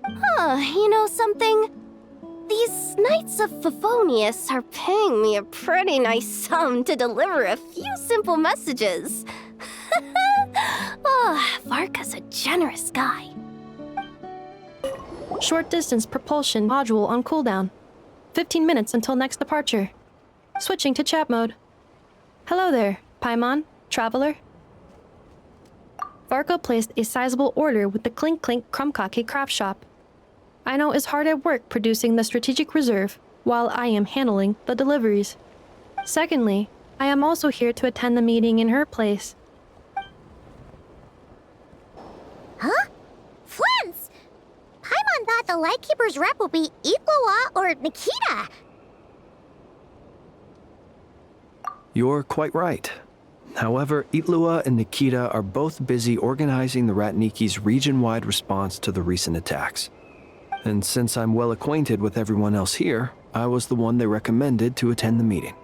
Huh, you know something? These Knights of Favonius are paying me a pretty nice sum to deliver a few simple messages. Oh, Varka's a generous guy. Short distance propulsion module on cooldown. 15 minutes until next departure. Switching to chat mode. Hello there, Paimon, Traveler. Varka placed a sizable order with the Clink Clink Krumkake craft shop. I know is hard at work producing the strategic reserve, while I am handling the deliveries. Secondly, I am also here to attend the meeting in her place. Huh? Flins! Paimon thought the Lightkeeper's rep will be Eula or Nikita. You're quite right. However, Eula and Nikita are both busy organizing the Ratniki's region-wide response to the recent attacks. And since I'm well acquainted with everyone else here, I was the one they recommended to attend the meeting.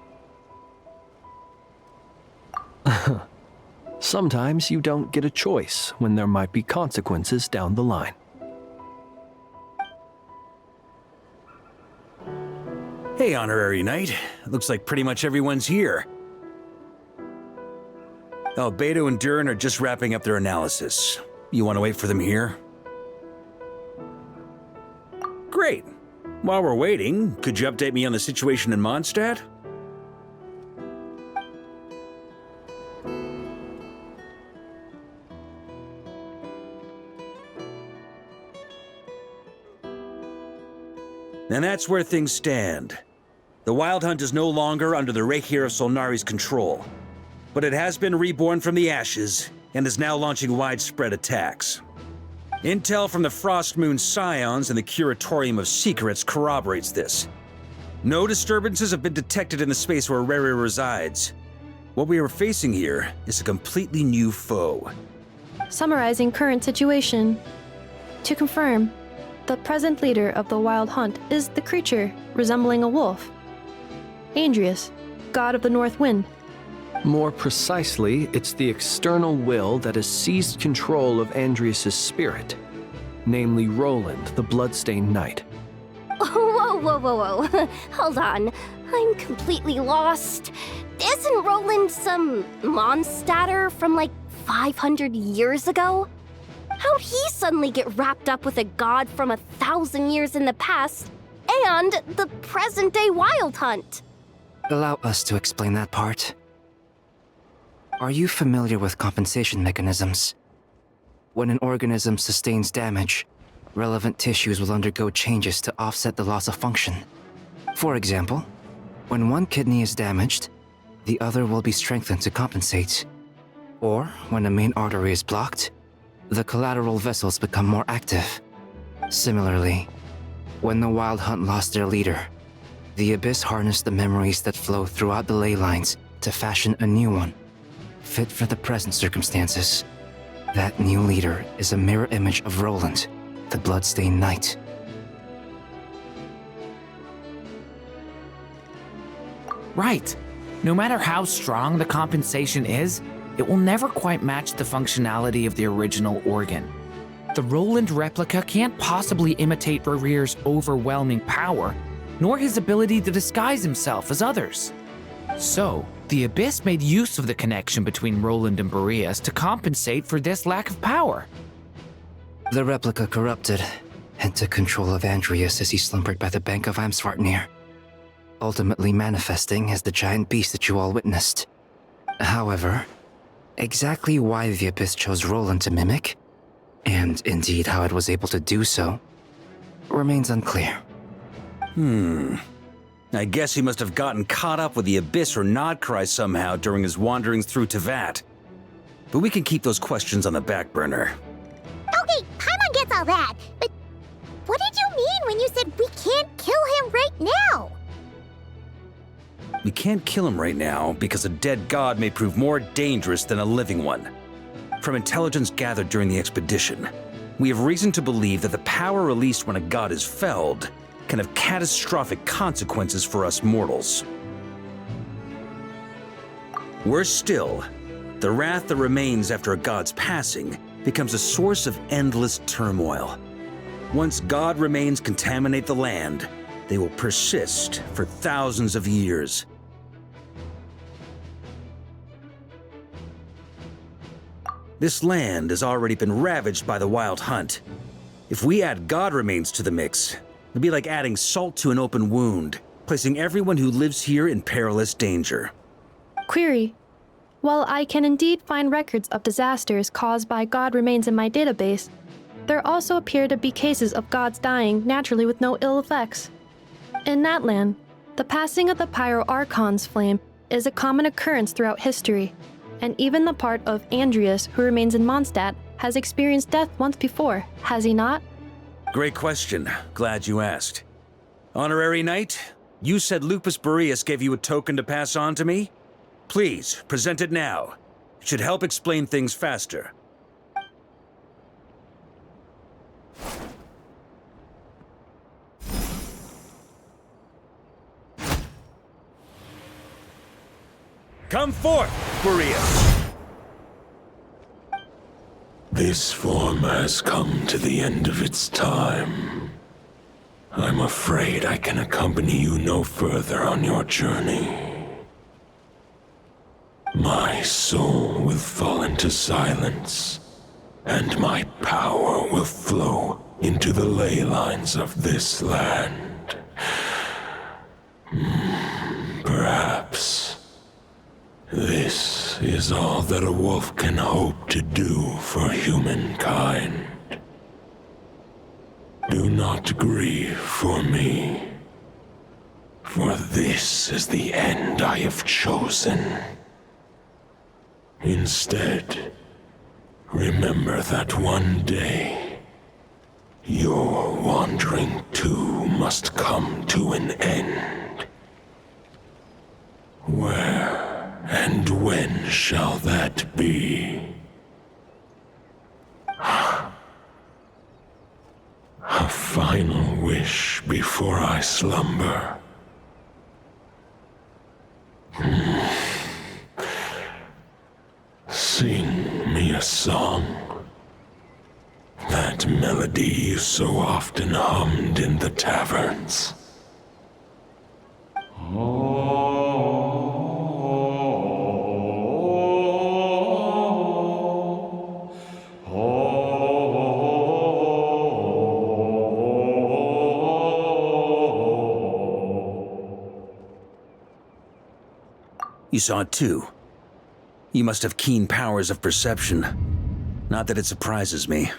Sometimes you don't get a choice when there might be consequences down the line. Hey, Honorary Knight. Looks like pretty much everyone's here. Albedo and Durin are just wrapping up their analysis. You want to wait for them here? Great. While we're waiting, could you update me on the situation in Mondstadt? And that's where things stand. The Wild Hunt is no longer under the Reikir of Solnari's control, but it has been reborn from the ashes and is now launching widespread attacks. Intel from the Frostmoon Scions and the Curatorium of Secrets corroborates this. No disturbances have been detected in the space where Rere resides. What we are facing here is a completely new foe. Summarizing current situation. To confirm, the present leader of the Wild Hunt is the creature resembling a wolf. Andrius, god of the North Wind. More precisely, it's the external will that has seized control of Andrius' spirit, namely Roland, the Bloodstained Knight. Whoa, whoa, whoa, whoa. Hold on. I'm completely lost. Isn't Roland some Mondstadter from like 500 years ago? How'd he suddenly get wrapped up with a god from 1,000 years in the past and the present-day Wild Hunt? Allow us to explain that part. Are you familiar with compensation mechanisms? When an organism sustains damage, relevant tissues will undergo changes to offset the loss of function. For example, when one kidney is damaged, the other will be strengthened to compensate. Or, when a main artery is blocked, the collateral vessels become more active. Similarly, when the Wild Hunt lost their leader, the Abyss harnessed the memories that flow throughout the ley lines to fashion a new one, fit for the present circumstances. That new leader is a mirror image of Roland, the Bloodstained Knight. Right. No matter how strong the compensation is, it will never quite match the functionality of the original organ. The Roland replica can't possibly imitate Rere's overwhelming power, nor his ability to disguise himself as others. So, the Abyss made use of the connection between Roland and Boreas to compensate for this lack of power. The replica corrupted and took control of Andrius as he slumbered by the bank of Amsvartnir, ultimately manifesting as the giant beast that you all witnessed. However, exactly why the Abyss chose Roland to mimic, and indeed how it was able to do so, remains unclear. I guess he must have gotten caught up with the Abyss or Nod-Krai somehow during his wanderings through Teyvat. But we can keep those questions on the back burner. Okay, Paimon gets all that, but what did you mean when you said we can't kill him right now? We can't kill him right now because a dead god may prove more dangerous than a living one. From intelligence gathered during the expedition, we have reason to believe that the power released when a god is felled can have catastrophic consequences for us mortals. Worse still, the wrath that remains after a god's passing becomes a source of endless turmoil. Once god remains contaminate the land, they will persist for thousands of years. This land has already been ravaged by the Wild Hunt. If we add god remains to the mix, it'd be like adding salt to an open wound, placing everyone who lives here in perilous danger. Query. While I can indeed find records of disasters caused by god remains in my database, there also appear to be cases of gods dying naturally with no ill effects. In that land, the passing of the Pyro-Archon's flame is a common occurrence throughout history, and even the part of Andrius who remains in Mondstadt has experienced death once before, has he not? Great question. Glad you asked. Honorary Knight, you said Lupus Boreas gave you a token to pass on to me? Please, present it now. It should help explain things faster. Come forth, Boreas! This form has come to the end of its time. I'm afraid I can accompany you no further on your journey. My soul will fall into silence, and my power will flow into the ley lines of this land. Perhaps this is all that a wolf can hope to do for humankind. Do not grieve for me. For this is the end I have chosen. Instead, remember that one day, your wandering too must come to an end. Where and when shall that be? A final wish before I slumber. Sing me a song. That melody you so often hummed in the taverns. You saw it too. You must have keen powers of perception. Not that it surprises me.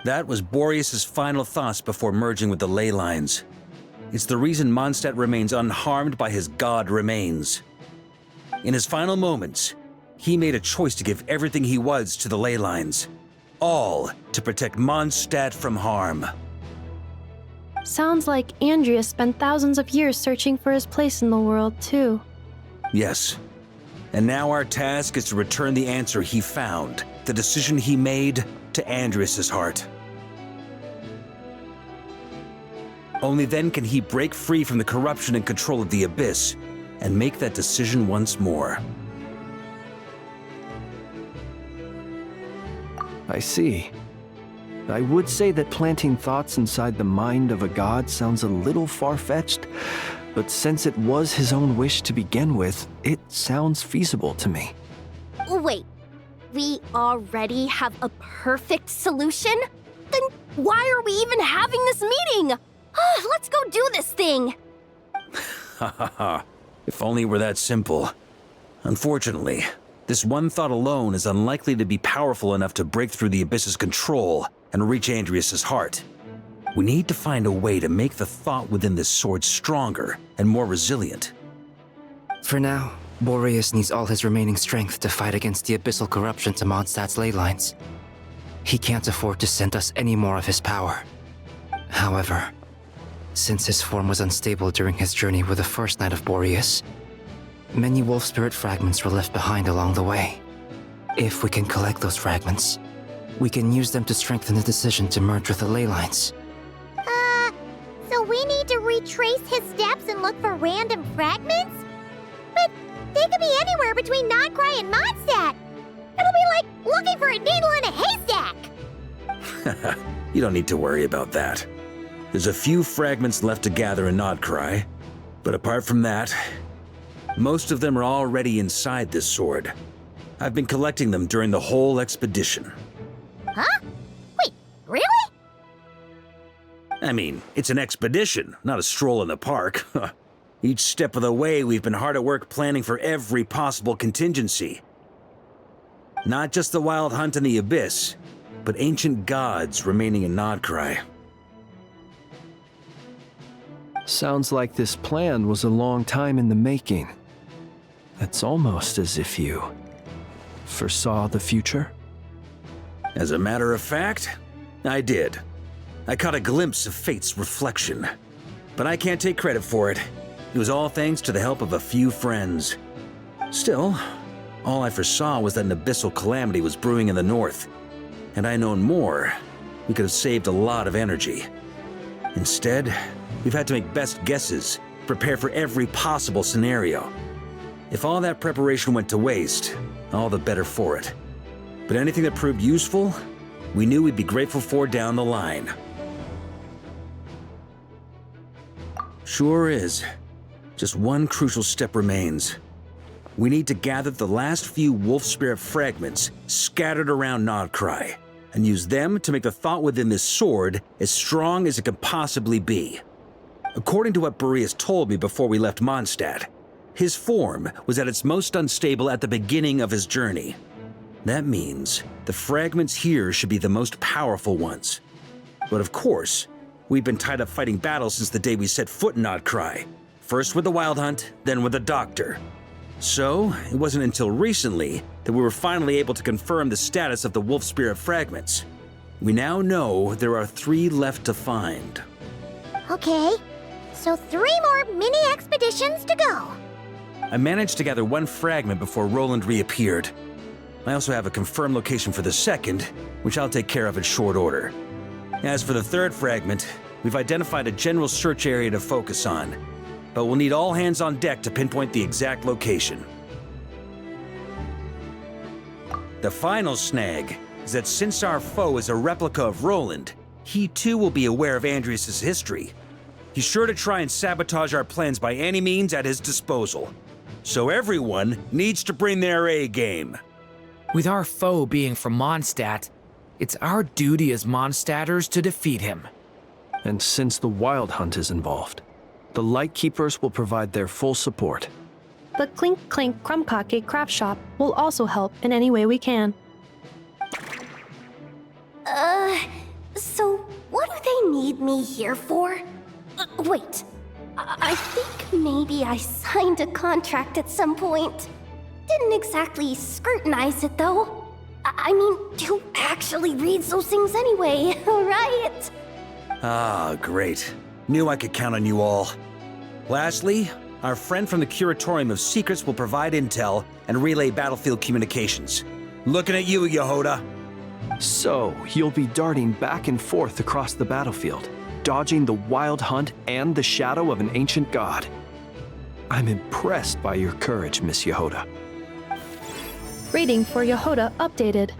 That was Boreas' final thoughts before merging with the ley lines. It's the reason Mondstadt remains unharmed by his god remains. In his final moments, he made a choice to give everything he was to the ley lines. All to protect Mondstadt from harm. Sounds like Andrea spent thousands of years searching for his place in the world, too. Yes. And now our task is to return the answer he found, the decision he made, to Andrias' heart. Only then can he break free from the corruption and control of the Abyss, and make that decision once more. I see. I would say that planting thoughts inside the mind of a god sounds a little far-fetched, but since it was his own wish to begin with, it sounds feasible to me. Wait, we already have a perfect solution? Then why are we even having this meeting? Let's go do this thing! Ha ha ha. If only it were that simple. Unfortunately, this one thought alone is unlikely to be powerful enough to break through the Abyss's control and reach Andrias' heart. We need to find a way to make the thought within this sword stronger and more resilient. For now, Boreas needs all his remaining strength to fight against the abyssal corruption to Mondstadt's ley lines. He can't afford to send us any more of his power. However, since his form was unstable during his journey with the first Knight of Boreas, many wolf spirit fragments were left behind along the way. If we can collect those fragments, we can use them to strengthen the decision to merge with the ley lines. So we need to retrace his steps and look for random fragments? But they could be anywhere between Nod-Krai and Mondstadt. It'll be like looking for a needle in a haystack. You don't need to worry about that. There's a few fragments left to gather in Nod-Krai, but apart from that, most of them are already inside this sword. I've been collecting them during the whole expedition. Huh? Wait, really? I mean, it's an expedition, not a stroll in the park. Each step of the way, we've been hard at work planning for every possible contingency. Not just the wild hunt in the Abyss, but ancient gods remaining in Nod-Krai. Sounds like this plan was a long time in the making. It's almost as if you foresaw the future. As a matter of fact, I did. I caught a glimpse of fate's reflection. But I can't take credit for it. It was all thanks to the help of a few friends. Still, all I foresaw was that an abyssal calamity was brewing in the north. Had I known more, we could have saved a lot of energy. Instead, we've had to make best guesses, prepare for every possible scenario. If all that preparation went to waste, all the better for it. But anything that proved useful, we knew we'd be grateful for down the line. Sure is. Just one crucial step remains. We need to gather the last few wolf spirit fragments scattered around Nod-Krai and use them to make the thought within this sword as strong as it can possibly be. According to what Boreas told me before we left Mondstadt, his form was at its most unstable at the beginning of his journey. That means the fragments here should be the most powerful ones. But of course, we've been tied up fighting battles since the day we set foot in Nod-Krai. First with the Wild Hunt, then with the Doctor. So, it wasn't until recently that we were finally able to confirm the status of the Wolf Spirit fragments. We now know there are 3 left to find. Okay, so 3 more mini expeditions to go. I managed to gather 1 fragment before Roland reappeared. I also have a confirmed location for the second, which I'll take care of in short order. As for the 3rd fragment, we've identified a general search area to focus on, but we'll need all hands on deck to pinpoint the exact location. The final snag is that since our foe is a replica of Roland, he too will be aware of Andrias' history. He's sure to try and sabotage our plans by any means at his disposal. So everyone needs to bring their A game. With our foe being from Mondstadt, it's our duty as Mondstadters to defeat him. And since the Wild Hunt is involved, the Lightkeepers will provide their full support. The Clink Clink Krumkake craft shop will also help in any way we can. So what do they need me here for? Wait, I think maybe I signed a contract at some point. Didn't exactly scrutinize it though. I mean, who actually reads those things anyway, right? Ah, great. Knew I could count on you all. Lastly, our friend from the Curatorium of Secrets will provide intel and relay battlefield communications. Looking at you, Jahoda. So, you'll be darting back and forth across the battlefield, dodging the Wild Hunt and the shadow of an ancient god. I'm impressed by your courage, Miss Jahoda. Rating for Jahoda updated.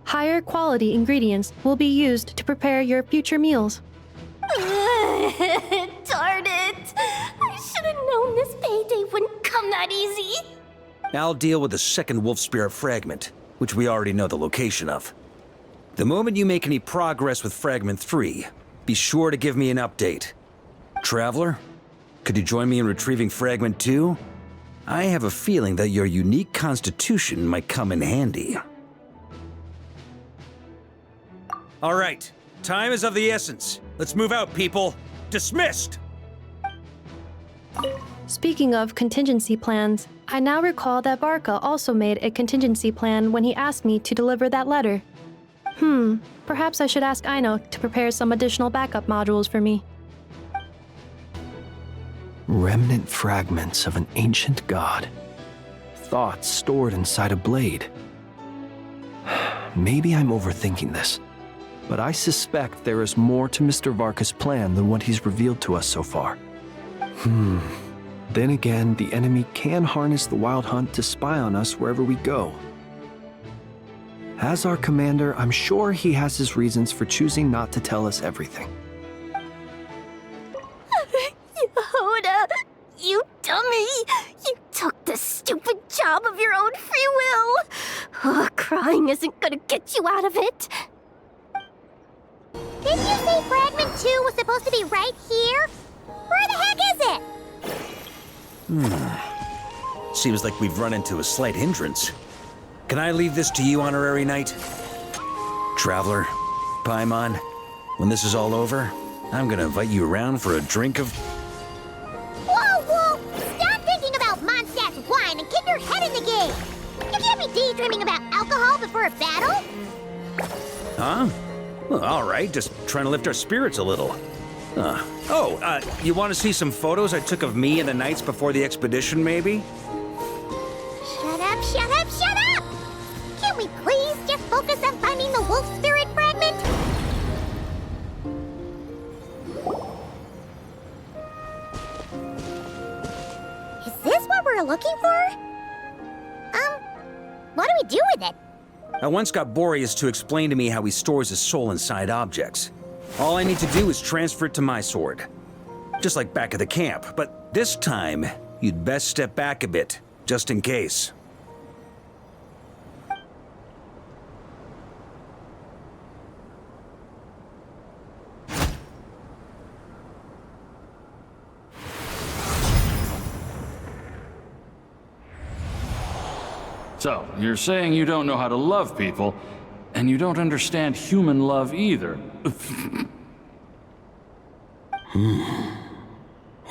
Higher quality ingredients will be used to prepare your future meals. Darn it! I should have known this payday wouldn't come that easy. I'll deal with the second Wolf Spirit fragment, which we already know the location of. The moment you make any progress with Fragment 3, be sure to give me an update. Traveler, could you join me in retrieving Fragment 2? I have a feeling that your unique constitution might come in handy. All right, time is of the essence. Let's move out, people. Dismissed! Speaking of contingency plans, I now recall that Varka also made a contingency plan when he asked me to deliver that letter. Perhaps I should ask Aino to prepare some additional backup modules for me. Remnant fragments of an ancient god. Thoughts stored inside a blade. Maybe I'm overthinking this, but I suspect there is more to Mr. Varka's plan than what he's revealed to us so far. Then again, the enemy can harness the Wild Hunt to spy on us wherever we go. As our commander, I'm sure he has his reasons for choosing not to tell us everything. Jahoda, you dummy! You took this stupid job of your own free will! Crying isn't gonna get you out of it! Didn't you say Fragment 2 was supposed to be right here? Where the heck is it? Seems like we've run into a slight hindrance. Can I leave this to you, Honorary Knight? Traveler, Paimon, when this is all over, I'm gonna invite you around for a drink of... Whoa! Stop thinking about Mondstadt's wine and keep your head in the game! You can't be daydreaming about alcohol before a battle! Huh? Well, all right, just trying to lift our spirits a little. You want to see some photos I took of me and the knights before the expedition, maybe? Shut up! Can't we please just focus on finding the wolf spirit fragment? Is this what we're looking for? What do we do with it? I once got Boreas to explain to me how he stores his soul inside objects. All I need to do is transfer it to my sword. Just like back at the camp, but this time, you'd best step back a bit, just in case. So, you're saying you don't know how to love people, and you don't understand human love either.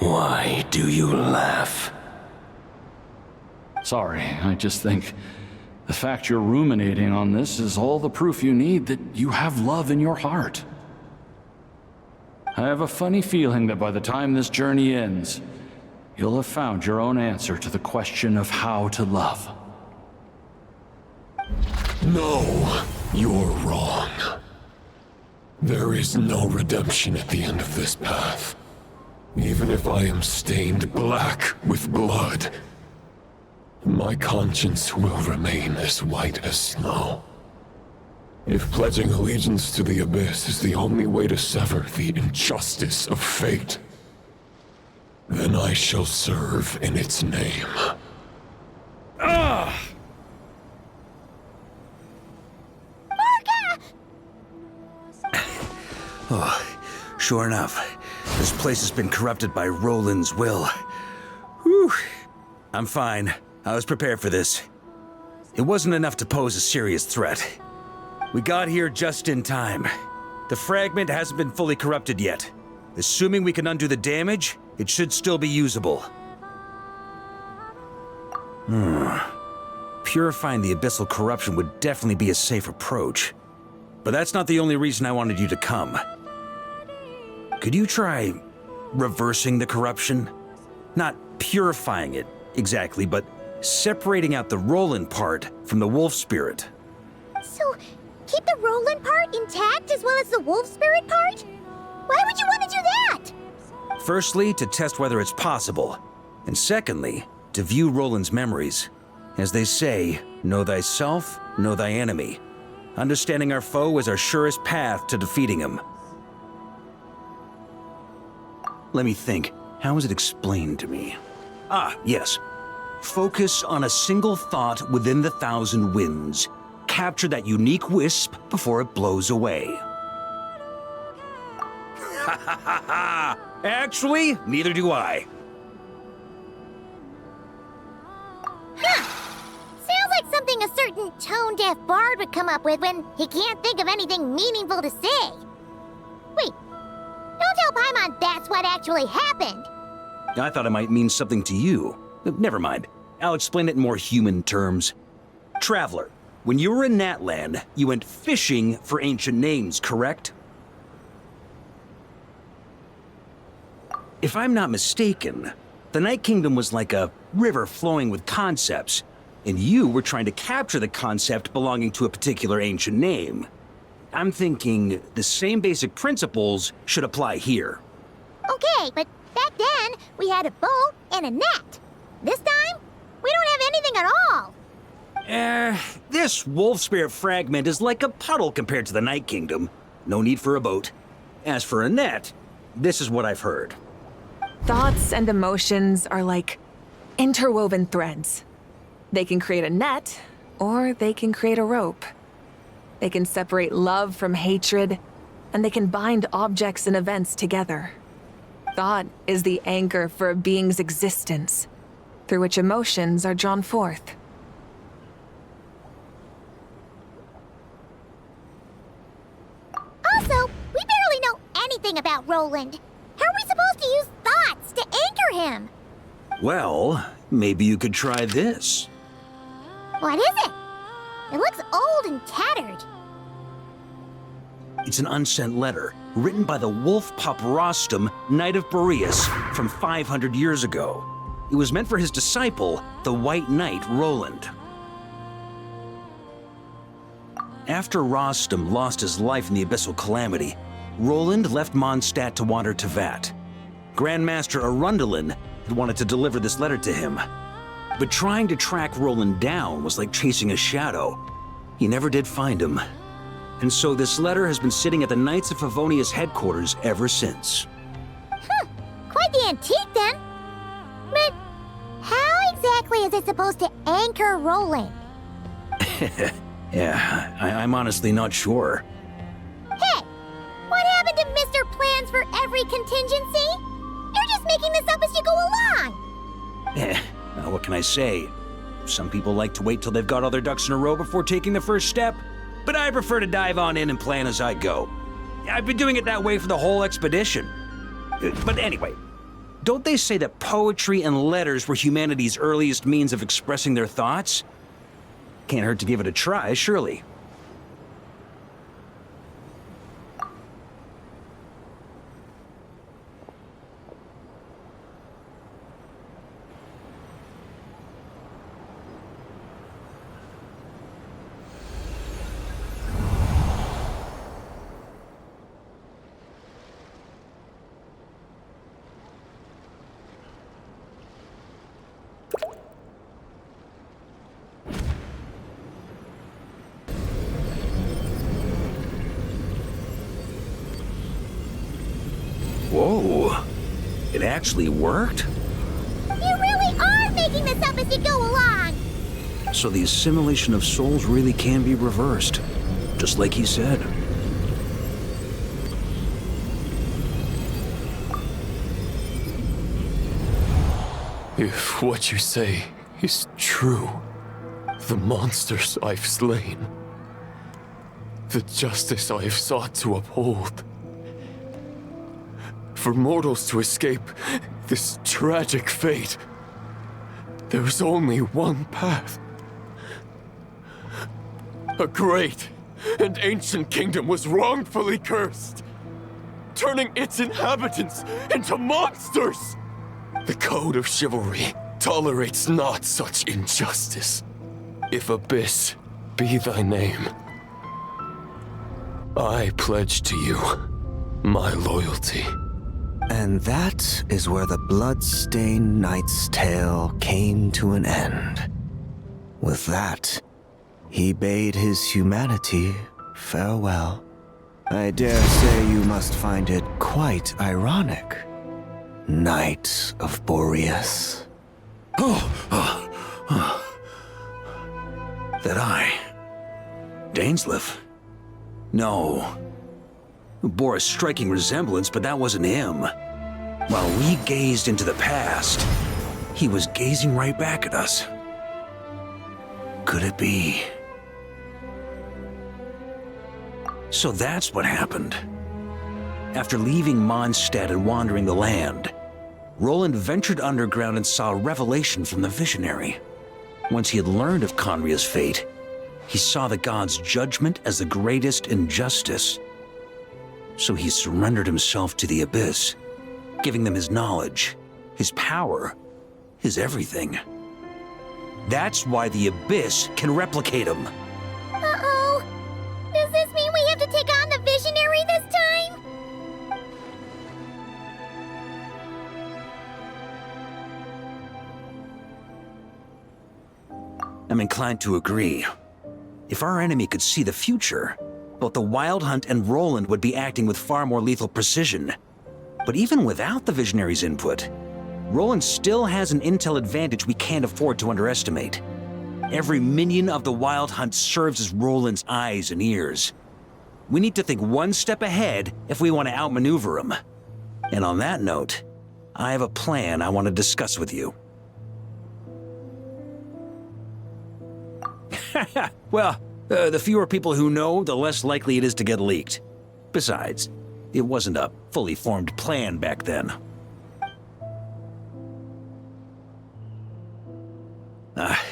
Why do you laugh? Sorry, I just think the fact you're ruminating on this is all the proof you need that you have love in your heart. I have a funny feeling that by the time this journey ends, you'll have found your own answer to the question of how to love. No, you're wrong. There is no redemption at the end of this path. Even if I am stained black with blood, my conscience will remain as white as snow. If pledging allegiance to the Abyss is the only way to sever the injustice of fate, then I shall serve in its name. Ugh! Oh, sure enough, this place has been corrupted by Roland's will. Whew. I'm fine. I was prepared for this. It wasn't enough to pose a serious threat. We got here just in time. The fragment hasn't been fully corrupted yet. Assuming we can undo the damage, it should still be usable. Purifying the abyssal corruption would definitely be a safe approach. But that's not the only reason I wanted you to come. Could you try reversing the corruption? Not purifying it, exactly, but separating out the Roland part from the wolf spirit. So, keep the Roland part intact as well as the wolf spirit part? Why would you want to do that? Firstly, to test whether it's possible. And secondly, to view Roland's memories. As they say, know thyself, know thy enemy. Understanding our foe is our surest path to defeating him. Let me think. How was it explained to me? Ah, yes. Focus on a single thought within the 1,000 winds. Capture that unique wisp before it blows away. Ha ha ha ha! Actually, neither do I. Sounds like something a certain tone-deaf bard would come up with when he can't think of anything meaningful to say. Wait, don't tell Paimon that's what actually happened. I thought it might mean something to you. Never mind. I'll explain it in more human terms. Traveler, when you were in Natland, you went fishing for ancient names, correct? If I'm not mistaken, the Night Kingdom was like a river flowing with concepts, and you were trying to capture the concept belonging to a particular ancient name. I'm thinking the same basic principles should apply here. Okay, but back then, we had a boat and a net. This time, we don't have anything at all. This wolf spirit fragment is like a puddle compared to the Night Kingdom. No need for a boat. As for a net, this is what I've heard. Thoughts and emotions are like interwoven threads. They can create a net, or they can create a rope. They can separate love from hatred, and they can bind objects and events together. Thought is the anchor for a being's existence, through which emotions are drawn forth. Also, we barely know anything about Roland. How are we supposed to use thoughts to anchor him? Well, maybe you could try this. What is it? It looks old and tattered. It's an unsent letter, written by the wolf pup Rostam, Knight of Boreas, from 500 years ago. It was meant for his disciple, the White Knight Roland. After Rostam lost his life in the Abyssal Calamity, Roland left Mondstadt to wander Teyvat. Grandmaster Arundelen had wanted to deliver this letter to him. But trying to track Roland down was like chasing a shadow. He never did find him. And so this letter has been sitting at the Knights of Favonius headquarters ever since. Quite the antique then. But how exactly is it supposed to anchor Roland? Yeah, I'm honestly not sure. Hey, what happened to Mr. Plans for every contingency? You're just making this up as you go along. What can I say? Some people like to wait till they've got all their ducks in a row before taking the first step, but I prefer to dive on in and plan as I go. I've been doing it that way for the whole expedition. But anyway, Don't they say that poetry and letters were humanity's earliest means of expressing their thoughts? Can't hurt to give it a try, surely. Whoa, it actually worked? You really are making this up as you go along! So the assimilation of souls really can be reversed, just like he said. If what you say is true, the monsters I've slain, the justice I have sought to uphold, for mortals to escape this tragic fate, there is only one path. A great and ancient kingdom was wrongfully cursed, turning its inhabitants into monsters. The code of chivalry tolerates not such injustice. If Abyss be thy name, I pledge to you my loyalty. And that is where the Bloodstained Knight's tale came to an end. With that, he bade his humanity farewell. I dare say you must find it quite ironic, Knight of Boreas. That I... Dainsleif? No. Bore a striking resemblance, but that wasn't him. While we gazed into the past, he was gazing right back at us. Could it be? So that's what happened. After leaving Mondstadt and wandering the land, Roland ventured underground and saw a revelation from the Visionary. Once he had learned of Conria's fate, he saw the gods' judgment as the greatest injustice. So he surrendered himself to the Abyss, giving them his knowledge, his power, his everything. That's why the Abyss can replicate him. Uh-oh. Does this mean we have to take on the Visionary this time? I'm inclined to agree. If our enemy could see the future, both the Wild Hunt and Roland would be acting with far more lethal precision. But even without the Visionary's input, Roland still has an intel advantage we can't afford to underestimate. Every minion of the Wild Hunt serves as Roland's eyes and ears. We need to think one step ahead if we want to outmaneuver him. And on that note, I have a plan I want to discuss with you. Well, the fewer people who know, the less likely it is to get leaked. Besides, it wasn't a fully formed plan back then.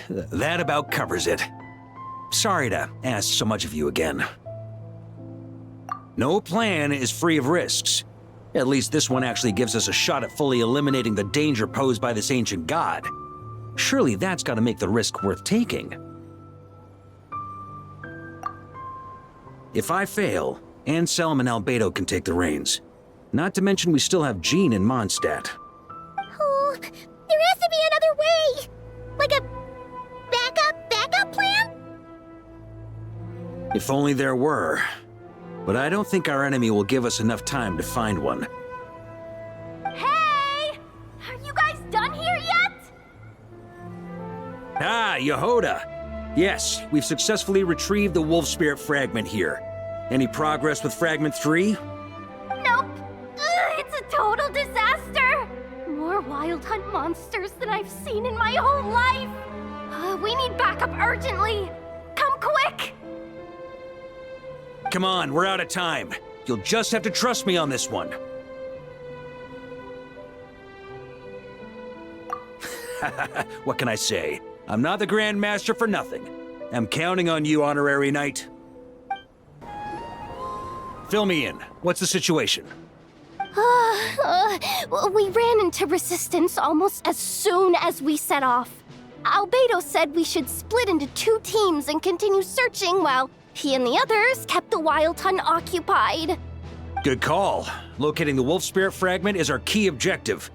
That about covers it. Sorry to ask so much of you again. No plan is free of risks. At least this one actually gives us a shot at fully eliminating the danger posed by this ancient god. Surely that's got to make the risk worth taking. If I fail, Anselm and Albedo can take the reins. Not to mention we still have Jean in Mondstadt. Oh, there has to be another way! Like a backup plan? If only there were. But I don't think our enemy will give us enough time to find one. Hey! Are you guys done here yet? Ah, Jahoda! Yes, we've successfully retrieved the Wolf Spirit Fragment here. Any progress with Fragment 3? Nope. It's a total disaster. More Wild Hunt monsters than I've seen in my whole life. We need backup urgently. Come quick. Come on, we're out of time. You'll just have to trust me on this one. What can I say? I'm not the Grandmaster for nothing. I'm counting on you, Honorary Knight. Fill me in. What's the situation? We ran into resistance almost as soon as we set off. Albedo said we should split into 2 teams and continue searching while he and the others kept the Wild Hunt occupied. Good call. Locating the Wolf Spirit Fragment is our key objective.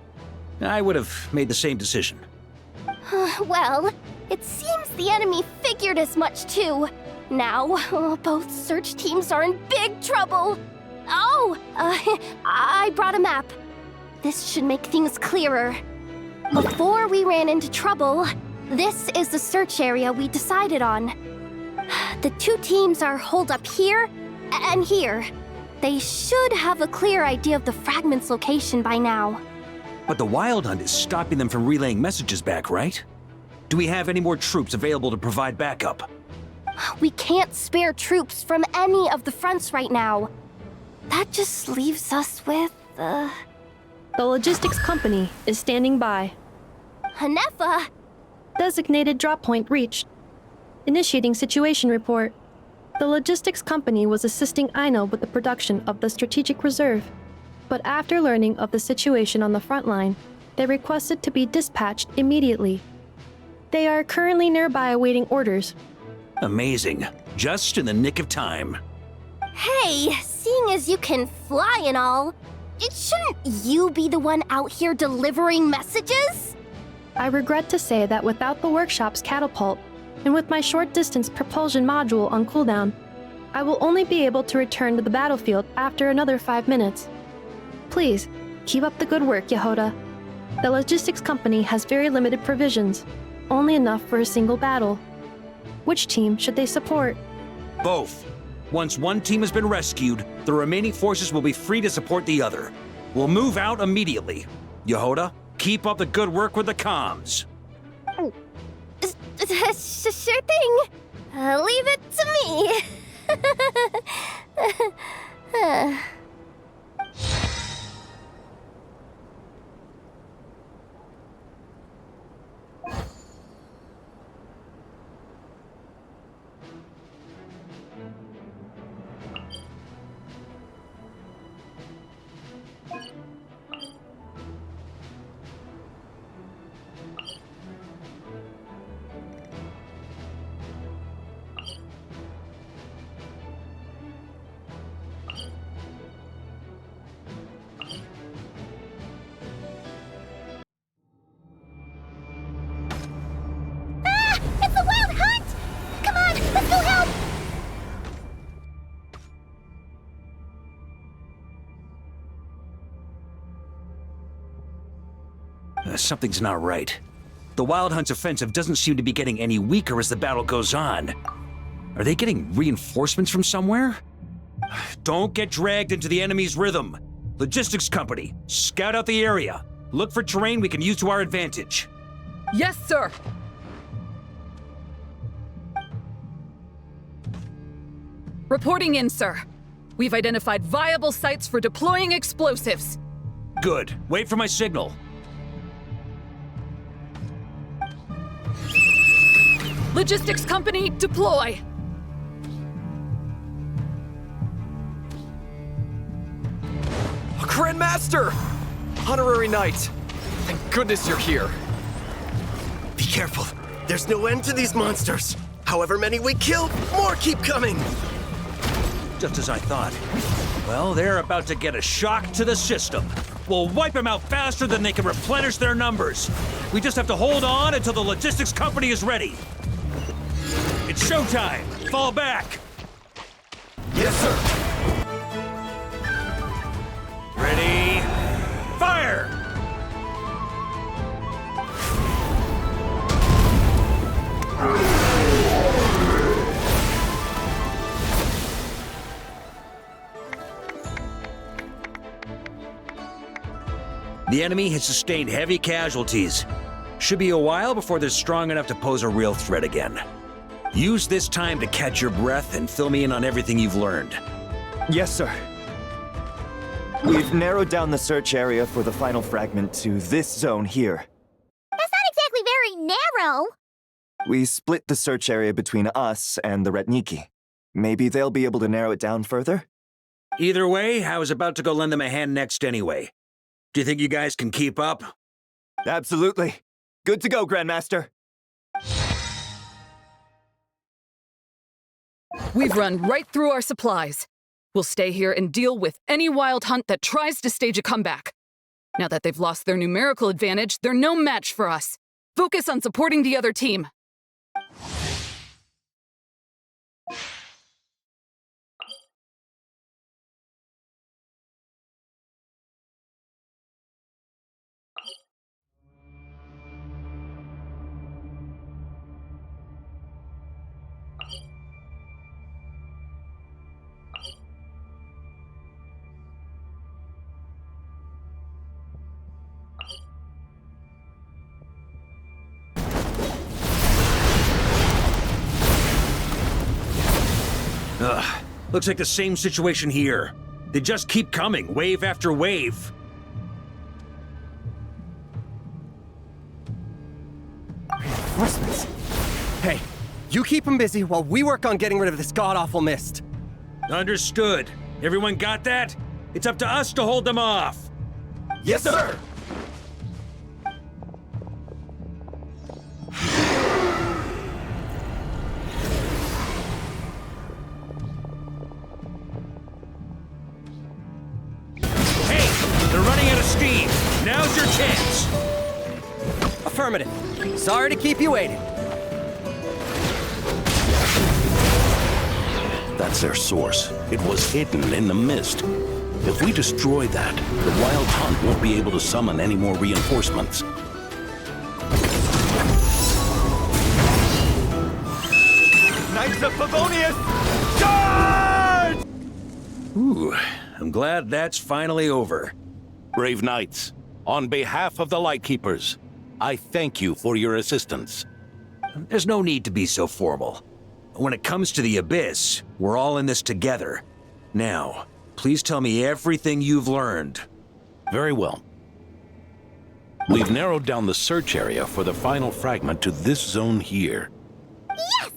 I would have made the same decision. Well, it seems the enemy figured as much too. Now, both search teams are in big trouble. Oh, I brought a map. This should make things clearer. Before we ran into trouble, this is the search area we decided on. The 2 teams are holed up here and here. They should have a clear idea of the Fragment's location by now. But the Wild Hunt is stopping them from relaying messages back, right? Do we have any more troops available to provide backup? We can't spare troops from any of the fronts right now. That just leaves us with, The logistics company is standing by. Ineffa! Designated drop point reached. Initiating situation report. The logistics company was assisting Ino with the production of the strategic reserve. But after learning of the situation on the front line, they requested to be dispatched immediately. They are currently nearby awaiting orders. Amazing. Just in the nick of time. Hey, seeing as you can fly and all, shouldn't you be the one out here delivering messages? I regret to say that without the workshop's catapult, and with my short-distance propulsion module on cooldown, I will only be able to return to the battlefield after another 5 minutes. Please, keep up the good work, Jahoda. The logistics company has very limited provisions, only enough for a single battle. Which team should they support? Both. Once one team has been rescued, the remaining forces will be free to support the other. We'll move out immediately. Jahoda, keep up the good work with the comms. Sure thing. Leave it to me. Something's not right. The Wild Hunt's offensive doesn't seem to be getting any weaker as the battle goes on. Are they getting reinforcements from somewhere? Don't get dragged into the enemy's rhythm. Logistics company, scout out the area. Look for terrain we can use to our advantage. Yes, sir. Reporting in, sir. We've identified viable sites for deploying explosives. Good. Wait for my signal. Logistics company, deploy! Grandmaster! Honorary Knight! Thank goodness you're here. Be careful. There's no end to these monsters. However many we kill, more keep coming. Just as I thought. Well, they're about to get a shock to the system. We'll wipe them out faster than they can replenish their numbers. We just have to hold on until the logistics company is ready. It's showtime! Fall back! Yes, sir! Ready? Fire! The enemy has sustained heavy casualties. Should be a while before they're strong enough to pose a real threat again. Use this time to catch your breath and fill me in on everything you've learned. Yes, sir. We've narrowed down the search area for the final fragment to this zone here. That's not exactly narrow. We split the search area between us and the Ratniki. Maybe they'll be able to narrow it down further? Either way, I was about to go lend them a hand next anyway. Do you think you guys can keep up? Absolutely. Good to go, Grandmaster. We've run right through our supplies. We'll stay here and deal with any wild hunt that tries to stage a comeback. Now that they've lost their numerical advantage, they're no match for us. Focus on supporting the other team. Ugh, looks like the same situation here. They just keep coming, wave after wave. Reinforcements. Hey, you keep them busy while we work on getting rid of this god-awful mist. Understood. Everyone got that? It's up to us to hold them off. Yes, sir! Steam. Now's your chance. Affirmative. Sorry to keep you waiting. That's their source. It was hidden in the mist. If we destroy that, the Wild Hunt won't be able to summon any more reinforcements. Knights of Favonius! Charge! Ooh, I'm glad that's finally over. Brave Knights, on behalf of the Lightkeepers, I thank you for your assistance. There's no need to be so formal. When it comes to the Abyss, we're all in this together. Now, please tell me everything you've learned. Very well. We've narrowed down the search area for the final fragment to this zone here. Yes!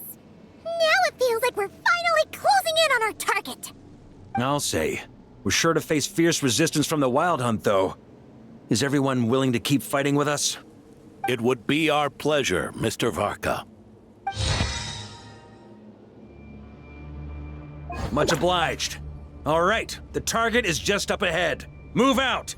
Now it feels like we're finally closing in on our target. I'll say. We're sure to face fierce resistance from the Wild Hunt, though. Is everyone willing to keep fighting with us? It would be our pleasure, Mr. Varka. Much obliged. All right, the target is just up ahead. Move out!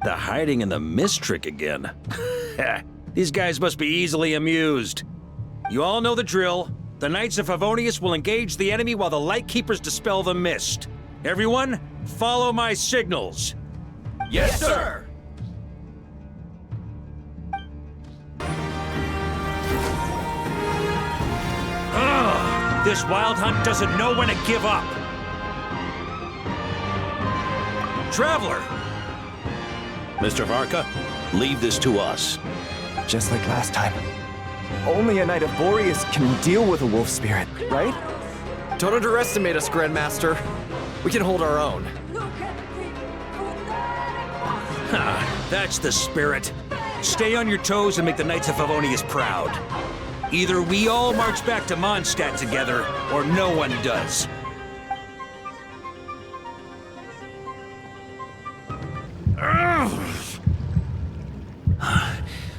The hiding in the mist trick again. These guys must be easily amused. You all know the drill. The Knights of Favonius will engage the enemy while the Lightkeepers dispel the mist. Everyone, follow my signals. Yes, sir! Ugh, this Wild Hunt doesn't know when to give up. Traveler! Mr. Varka, leave this to us. Just like last time. Only a Knight of Boreas can deal with a wolf spirit, right? Don't underestimate us, Grandmaster. We can hold our own. Ha, that's the spirit. Stay on your toes and make the Knights of Favonius proud. Either we all march back to Mondstadt together, or no one does.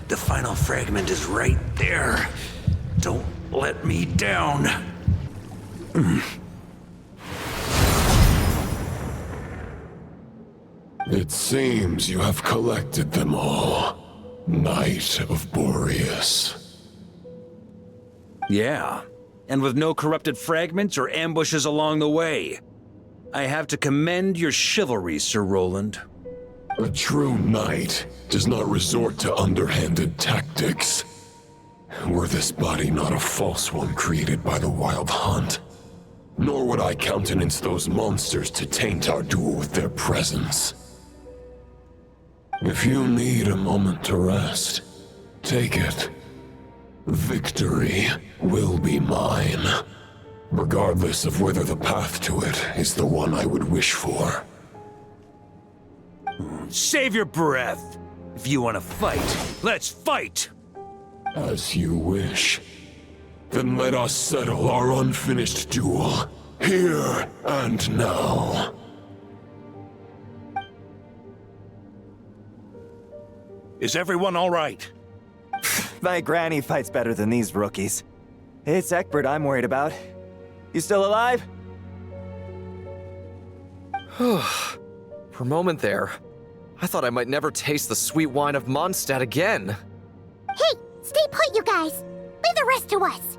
The final fragment is right there. Don't let me down. It seems you have collected them all, Knight of Boreas. Yeah, and with no corrupted fragments or ambushes along the way. I have to commend your chivalry, Sir Roland. A true knight does not resort to underhanded tactics. Were this body not a false one created by the Wild Hunt? nor would I countenance those monsters to taint our duel with their presence. If you need a moment to rest, take it. Victory will be mine, regardless of whether the path to it is the one I would wish for. Save your breath. If you want to fight, let's fight! As you wish. Then let us settle our unfinished duel, here and now. Is everyone all right? My granny fights better than these rookies. It's Egbert I'm worried about. You still alive? For a moment there, I thought I might never taste the sweet wine of Mondstadt again. Hey, stay put, you guys. Leave the rest to us.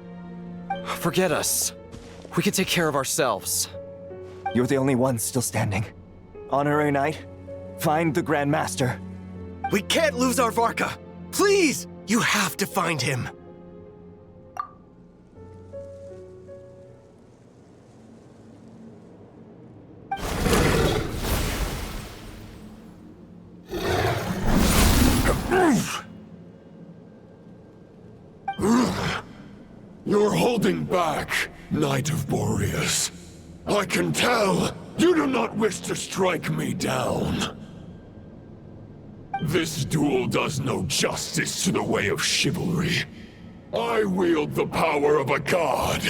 Forget us. We can take care of ourselves. You're the only one still standing. Honorary Knight, find the Grandmaster. We can't lose our Varka! Please! You have to find him! You're holding back, Knight of Boreas. I can tell you do not wish to strike me down. This duel does no justice to the way of chivalry. I wield the power of a god,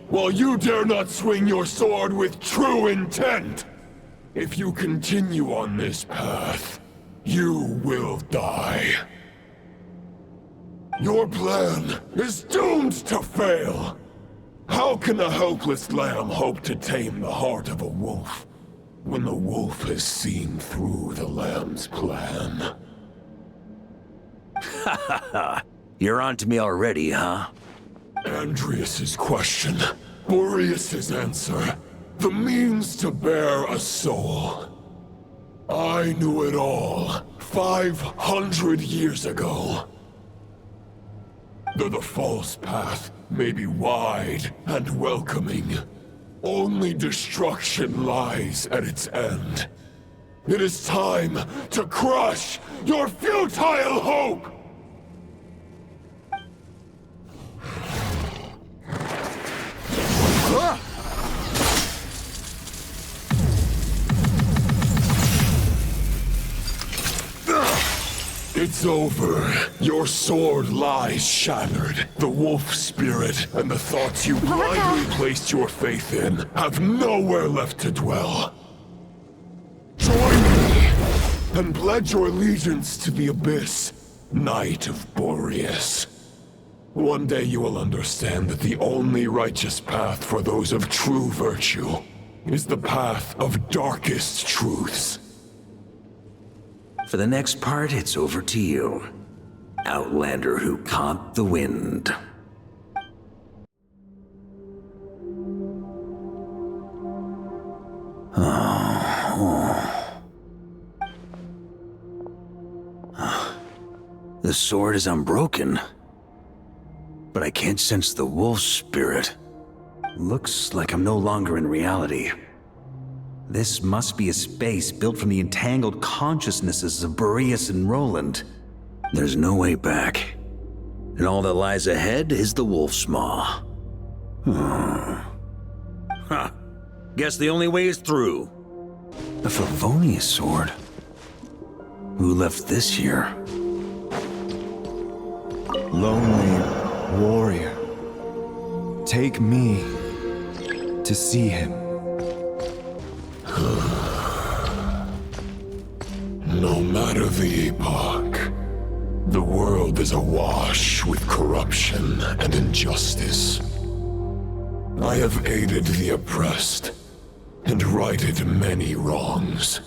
while you dare not swing your sword with true intent. If you continue on this path, you will die. Your plan is doomed to fail. How can a helpless lamb hope to tame the heart of a wolf when the wolf has seen through the lamb's plan? Ha ha ha. You're on to me already, huh? Andreas's question, Boreas's answer, the means to bear a soul. I knew it all 500 years ago. Though the false path may be wide and welcoming, only destruction lies at its end. It is time to crush your futile hope! It's over. Your sword lies shattered. The wolf spirit and the thoughts you blindly placed your faith in have nowhere left to dwell. Join me and pledge your allegiance to the abyss, Knight of Boreas. One day you will understand that the only righteous path for those of true virtue is the path of darkest truths. For the next part, it's over to you. Outlander who caught the wind. The sword is unbroken, but I can't sense the wolf spirit. Looks like I'm no longer in reality. This must be a space built from the entangled consciousnesses of Boreas and Roland. There's no way back. And all that lies ahead is the wolf's maw. Huh. Guess the only way is through. A Favonius sword? Who left this here? Lonely warrior. Take me to see him. No matter the epoch, the world is awash with corruption and injustice. I have aided the oppressed and righted many wrongs.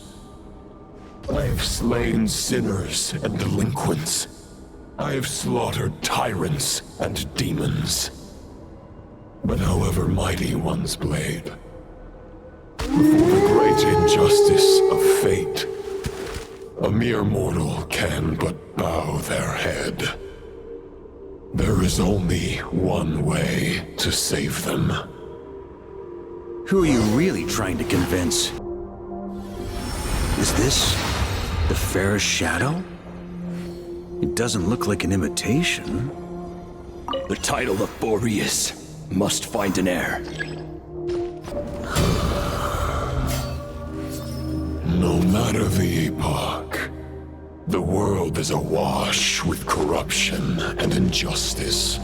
I have slain sinners and delinquents. I have slaughtered tyrants and demons. But however mighty one's blade, before the great injustice of fate, a mere mortal can but bow their head. There is only one way to save them. Who are you really trying to convince? Is this the fairest shadow? It doesn't look like an imitation. The title of Boreas must find an heir. No matter the epoch, the world is awash with corruption and injustice.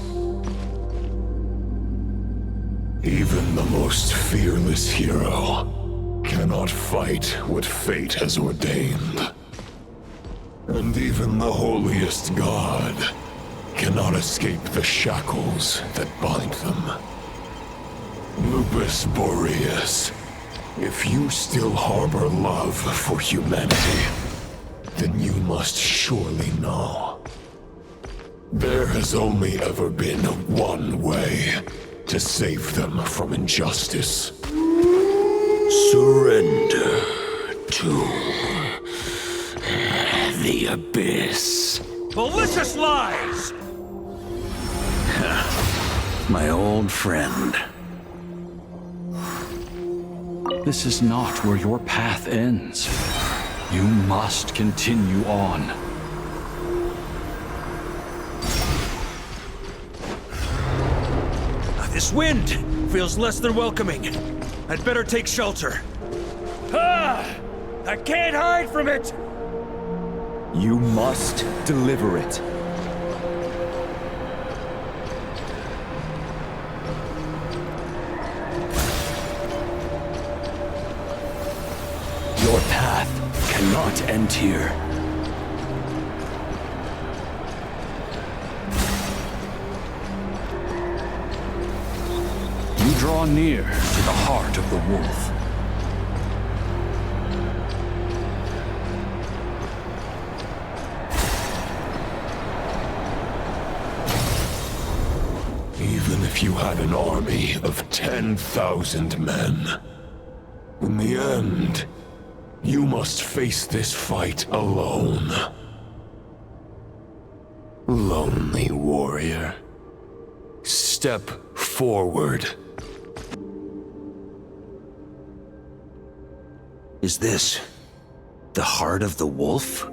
Even the most fearless hero cannot fight what fate has ordained. And even the holiest god cannot escape the shackles that bind them. Lupus Boreas, if you still harbor love for humanity, then you must surely know. There has only ever been one way to save them from injustice. Surrender to the abyss. Malicious lies! My old friend. This is not where your path ends. You must continue on. This wind feels less than welcoming. I'd better take shelter. I can't hide from it! You must deliver it. Your path cannot end here. You draw near to the heart of the wolf. Even if you had an army of 10,000 men, in the end, you must face this fight alone. Lonely warrior, step forward. Is this the heart of the wolf?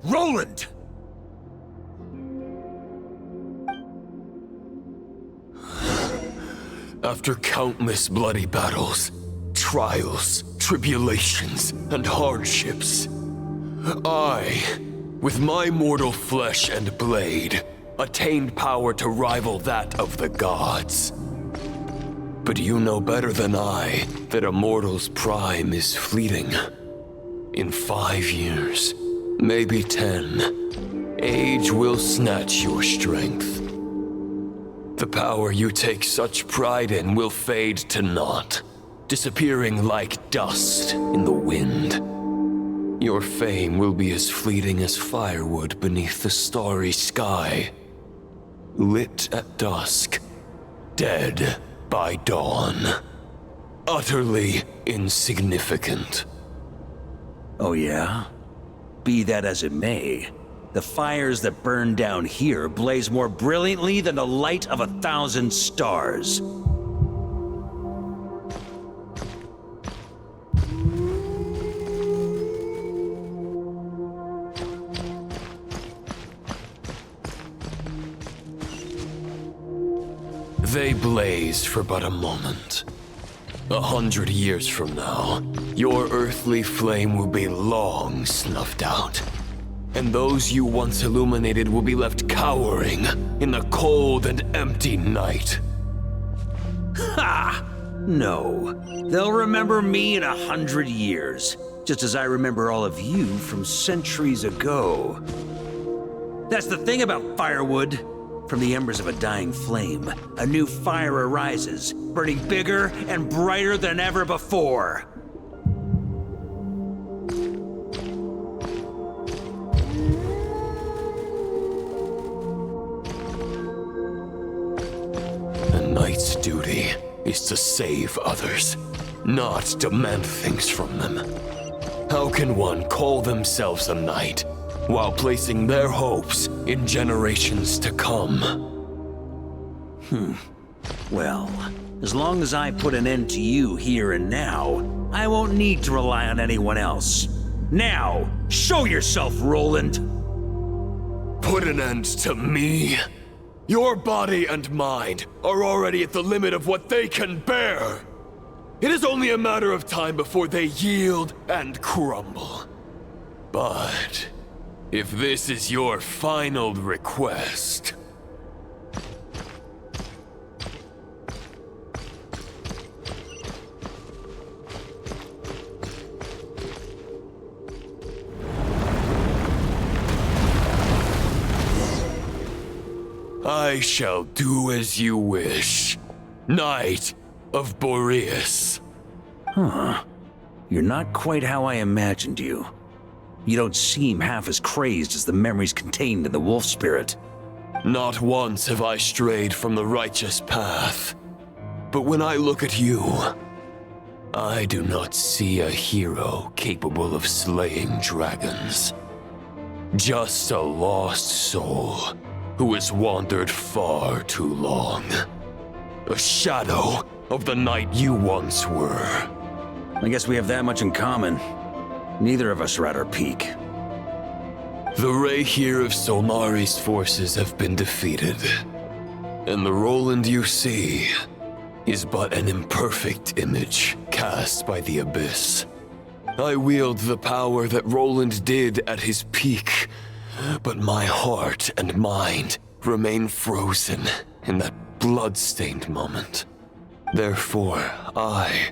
Roland! After countless bloody battles, trials, tribulations, and hardships, I, with my mortal flesh and blade, attained power to rival that of the gods. But you know better than I that a mortal's prime is fleeting. In 5 years, maybe 10, age will snatch your strength. The power you take such pride in will fade to naught, disappearing like dust in the wind. Your fame will be as fleeting as firewood beneath the starry sky, lit at dusk, dead by dawn, utterly insignificant. Oh yeah? Be that as it may, the fires that burn down here blaze more brilliantly than the light of 1,000 stars. They blaze for but a moment. 100 years from now, your earthly flame will be long snuffed out. And those you once illuminated will be left cowering in the cold and empty night. Ha! No. They'll remember me in 100 years, just as I remember all of you from centuries ago. That's the thing about firewood. From the embers of a dying flame, a new fire arises, burning bigger and brighter than ever before. A knight's duty is to save others, not demand things from them. How can one call themselves a knight while placing their hopes in generations to come? Well, as long as I put an end to you here and now, I won't need to rely on anyone else. Now, show yourself, Roland! Put an end to me? Your body and mind are already at the limit of what they can bear. It is only a matter of time before they yield and crumble. But if this is your final request... I shall do as you wish, Knight of Boreas. Huh. You're not quite how I imagined you. You don't seem half as crazed as the memories contained in the wolf spirit. Not once have I strayed from the righteous path. But when I look at you, I do not see a hero capable of slaying dragons. Just a lost soul who has wandered far too long. A shadow of the knight you once were. I guess we have that much in common. Neither of us are at our peak. The ray here of Solmari's forces have been defeated. And the Roland you see is but an imperfect image cast by the Abyss. I wield the power that Roland did at his peak, but my heart and mind remain frozen in that bloodstained moment. Therefore, I,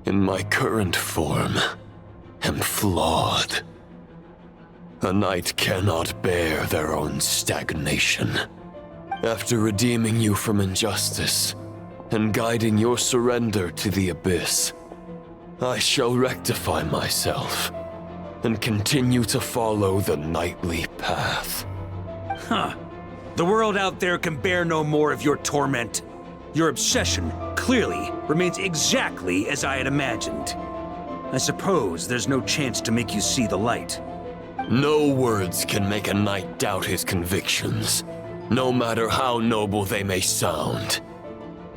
in my current form, am flawed. A knight cannot bear their own stagnation. After redeeming you from injustice and guiding your surrender to the Abyss, I shall rectify myself and continue to follow the knightly path. Huh. The world out there can bear no more of your torment. Your obsession clearly remains exactly as I had imagined. I suppose there's no chance to make you see the light. No words can make a knight doubt his convictions, no matter how noble they may sound.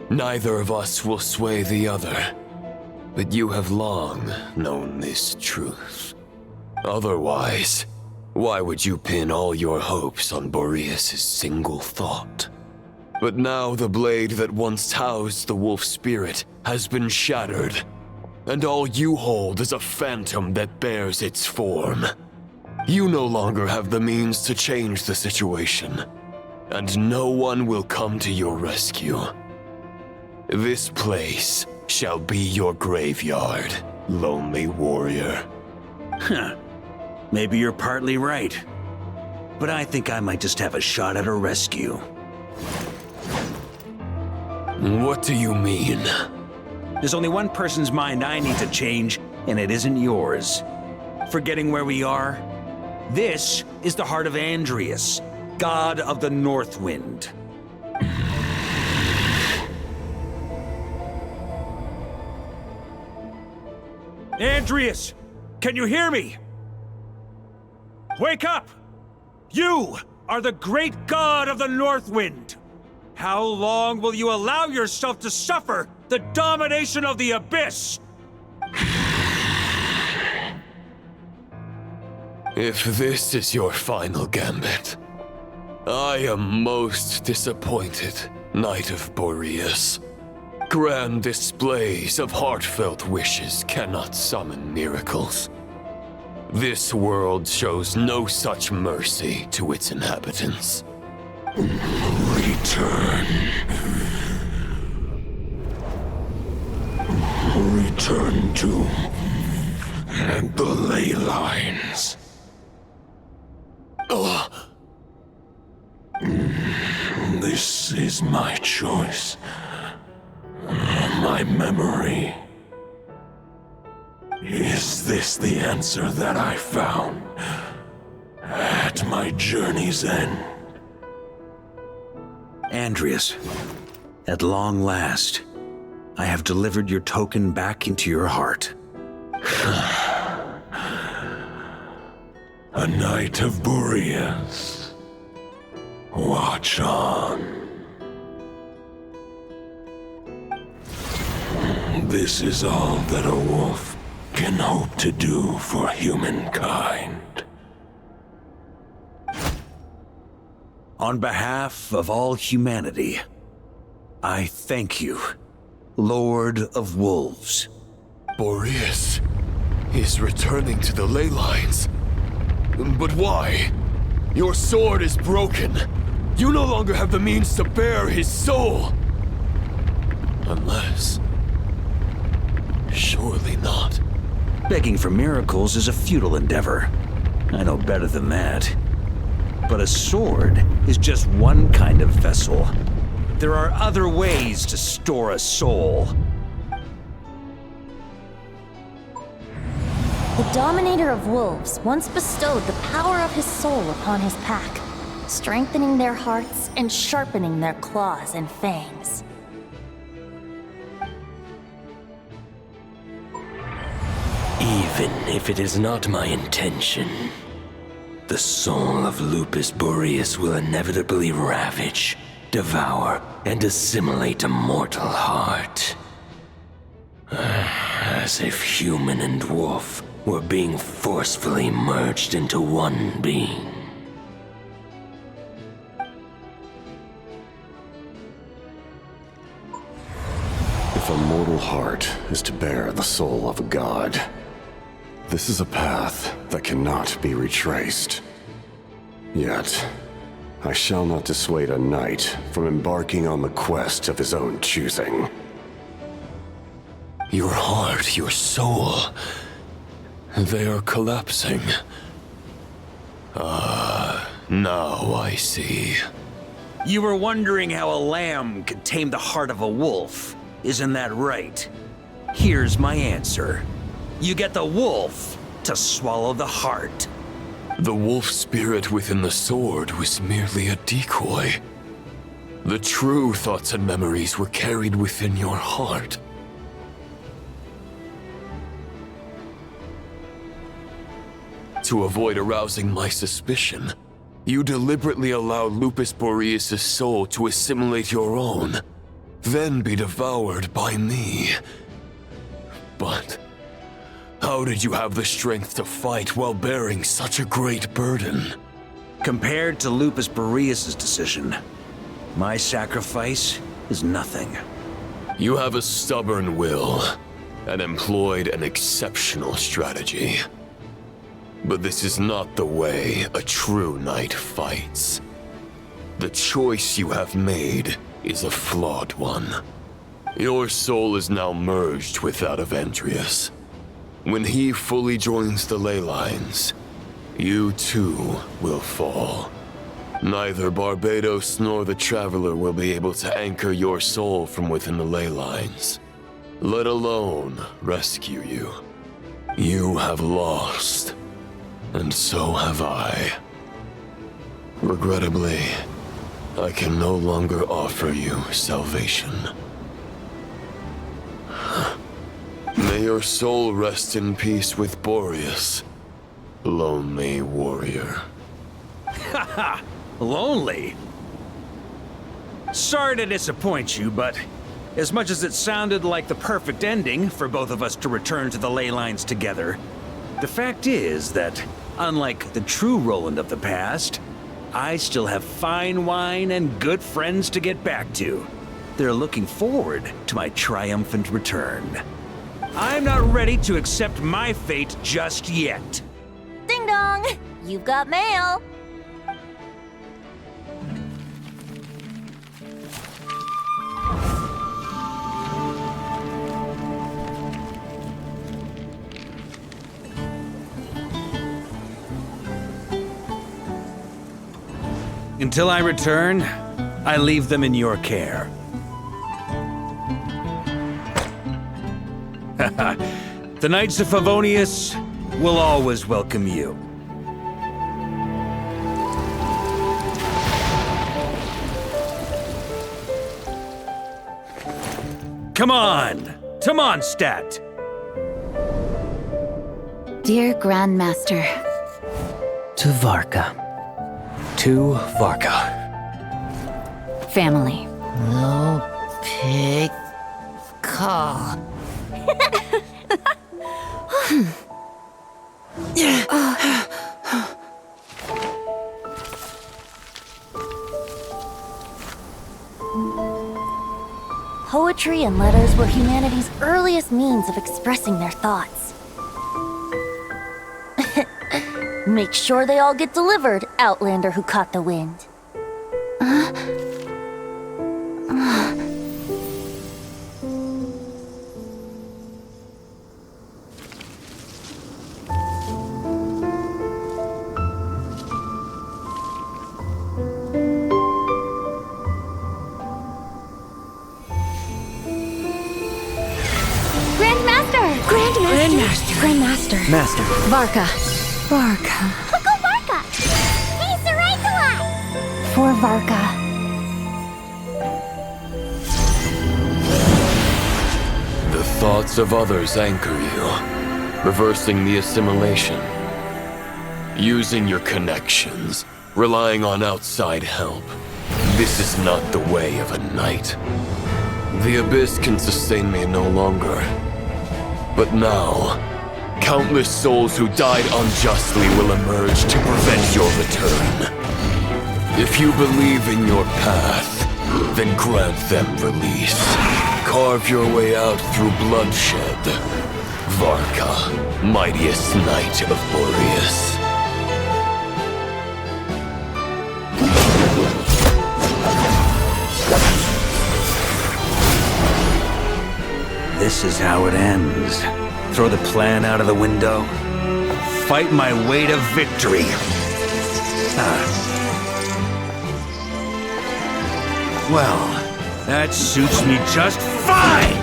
Neither of us will sway the other, but you have long known this truth. Otherwise, why would you pin all your hopes on Boreas' single thought? But now the blade that once housed the wolf spirit has been shattered, and all you hold is a phantom that bears its form. You no longer have the means to change the situation, and no one will come to your rescue. This place shall be your graveyard, lonely warrior. Huh. Maybe you're partly right. But I think I might just have a shot at a rescue. What do you mean? There's only one person's mind I need to change, and it isn't yours. Forgetting where we are? This is the heart of Andrias, god of the North Wind. Andrias! Can you hear me? Wake up! You are the great god of the North Wind! How long will you allow yourself to suffer the domination of the Abyss? If this is your final gambit, I am most disappointed, Knight of Boreas. Grand displays of heartfelt wishes cannot summon miracles. This world shows no such mercy to its inhabitants. Return. Return to the ley lines. This is my choice. My memory. Is this the answer that I found at my journey's end? Andrias, at long last, I have delivered your token back into your heart. A knight of Boreas. Watch on. This is all that a wolf can hope to do for humankind. On behalf of all humanity, I thank you, Lord of Wolves. Boreas is returning to the ley lines. But why? Your sword is broken. You no longer have the means to bear his soul. Unless... surely not. Begging for miracles is a futile endeavor. I know better than that. But a sword is just one kind of vessel. There are other ways to store a soul. The Dominator of Wolves once bestowed the power of his soul upon his pack, strengthening their hearts and sharpening their claws and fangs. Even if it is not my intention, the soul of Lupus Boreas will inevitably ravage, devour, and assimilate a mortal heart. As if human and wolf were being forcefully merged into one being. If a mortal heart is to bear the soul of a god, this is a path that cannot be retraced. Yet, I shall not dissuade a knight from embarking on the quest of his own choosing. Your heart, your soul... they are collapsing. Now I see. You were wondering how a lamb could tame the heart of a wolf, isn't that right? Here's my answer. You get the wolf to swallow the heart. The wolf spirit within the sword was merely a decoy. The true thoughts and memories were carried within your heart. To avoid arousing my suspicion, you deliberately allow Lupus Boreas' soul to assimilate your own, then be devoured by me. But how did you have the strength to fight while bearing such a great burden? Compared to Lupus Boreas' decision, my sacrifice is nothing. You have a stubborn will and employed an exceptional strategy. But this is not the way a true knight fights. The choice you have made is a flawed one. Your soul is now merged with that of Andreas. When he fully joins the ley lines, you too will fall. Neither Barbados nor the Traveler will be able to anchor your soul from within the ley lines, let alone rescue you. You have lost. And so have I. Regrettably, I can no longer offer you salvation. May your soul rest in peace with Boreas, lonely warrior. Haha, lonely? Sorry to disappoint you, but as much as it sounded like the perfect ending for both of us to return to the ley lines together, the fact is that, unlike the true Roland of the past, I still have fine wine and good friends to get back to. They're looking forward to my triumphant return. I'm not ready to accept my fate just yet. Ding dong! You've got mail! Until I return, I leave them in your care. The Knights of Favonius will always welcome you. Come on! To Mondstadt! Dear Grandmaster. To Varka. To Varka. Family. No pig call. Poetry and letters were humanity's earliest means of expressing their thoughts. Make sure they all get delivered, Outlander who caught the wind. Grandmaster. Master. Varka. Go Varka! Hey, Sarantula! For Varka. The thoughts of others anchor you, reversing the assimilation. Using your connections, relying on outside help. This is not the way of a knight. The Abyss can sustain me no longer. But now, countless souls who died unjustly will emerge to prevent your return. If you believe in your path, then grant them release. Carve your way out through bloodshed. Varka, mightiest knight of Boreas. This is how it ends. Throw the plan out of the window. Fight my way to victory. Well, that suits me just fine!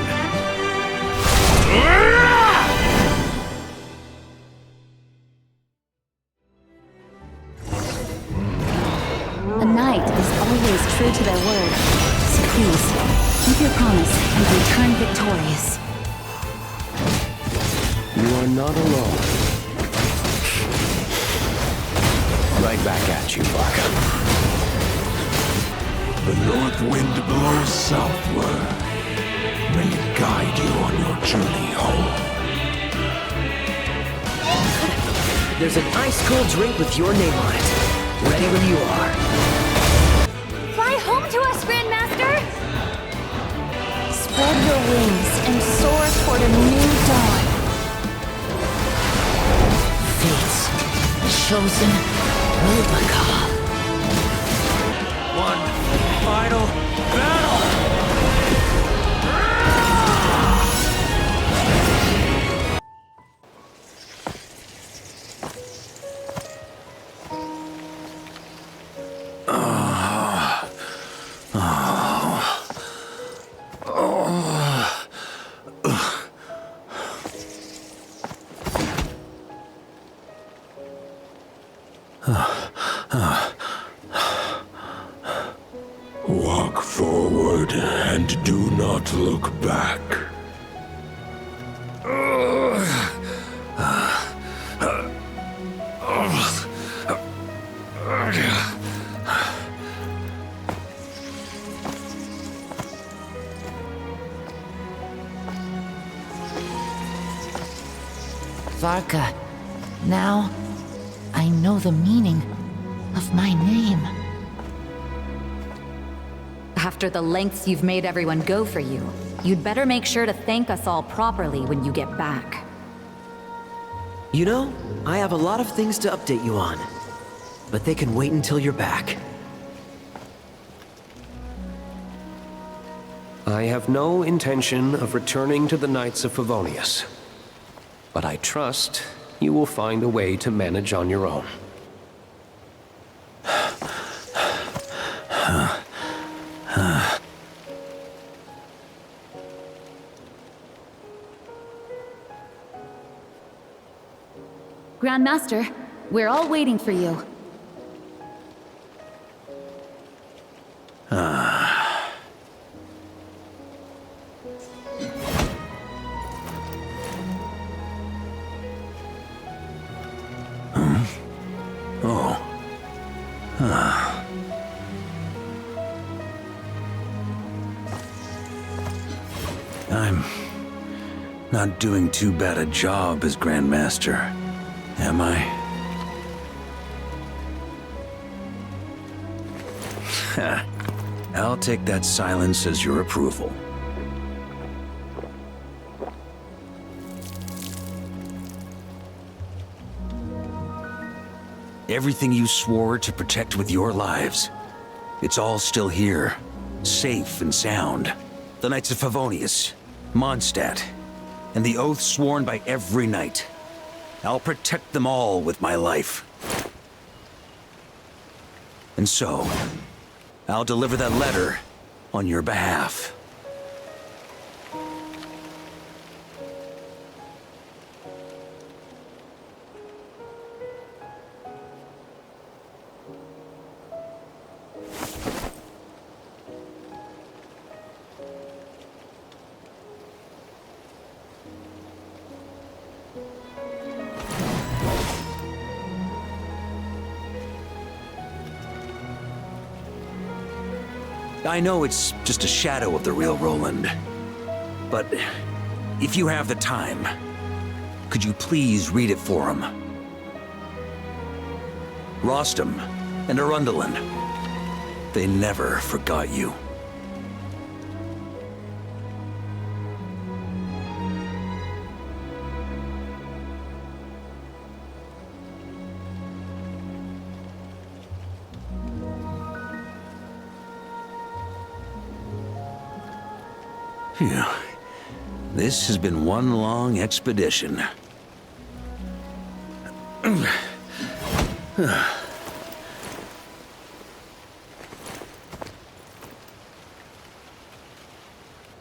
A knight is always true to their word. So please, keep your promise and return victorious. You are not alone. Right back at you, Varka. The north wind blows southward. May it guide you on your journey home. There's an ice-cold drink with your name on it. Ready when you are. Fly home to us, Grandmaster! Spread your wings and soar toward a new dawn. Fate's chosen replica. One final battle! Walk forward and do not look back. Varka, now I know the meaning of my name. After the lengths you've made everyone go for you, you'd better make sure to thank us all properly when you get back. You know, I have a lot of things to update you on. But they can wait until you're back. I have no intention of returning to the Knights of Favonius. But I trust you will find a way to manage on your own. Grandmaster, we're all waiting for you. I'm not doing too bad a job as Grandmaster, am I? I'll take that silence as your approval. Everything you swore to protect with your lives, it's all still here, safe and sound. The Knights of Favonius, Mondstadt, and the oath sworn by every knight. I'll protect them all with my life. And so, I'll deliver that letter on your behalf. I know it's just a shadow of the real Roland, but if you have the time, could you please read it for him? Rostam and Arundelen, they never forgot you. Phew. This has been one long expedition.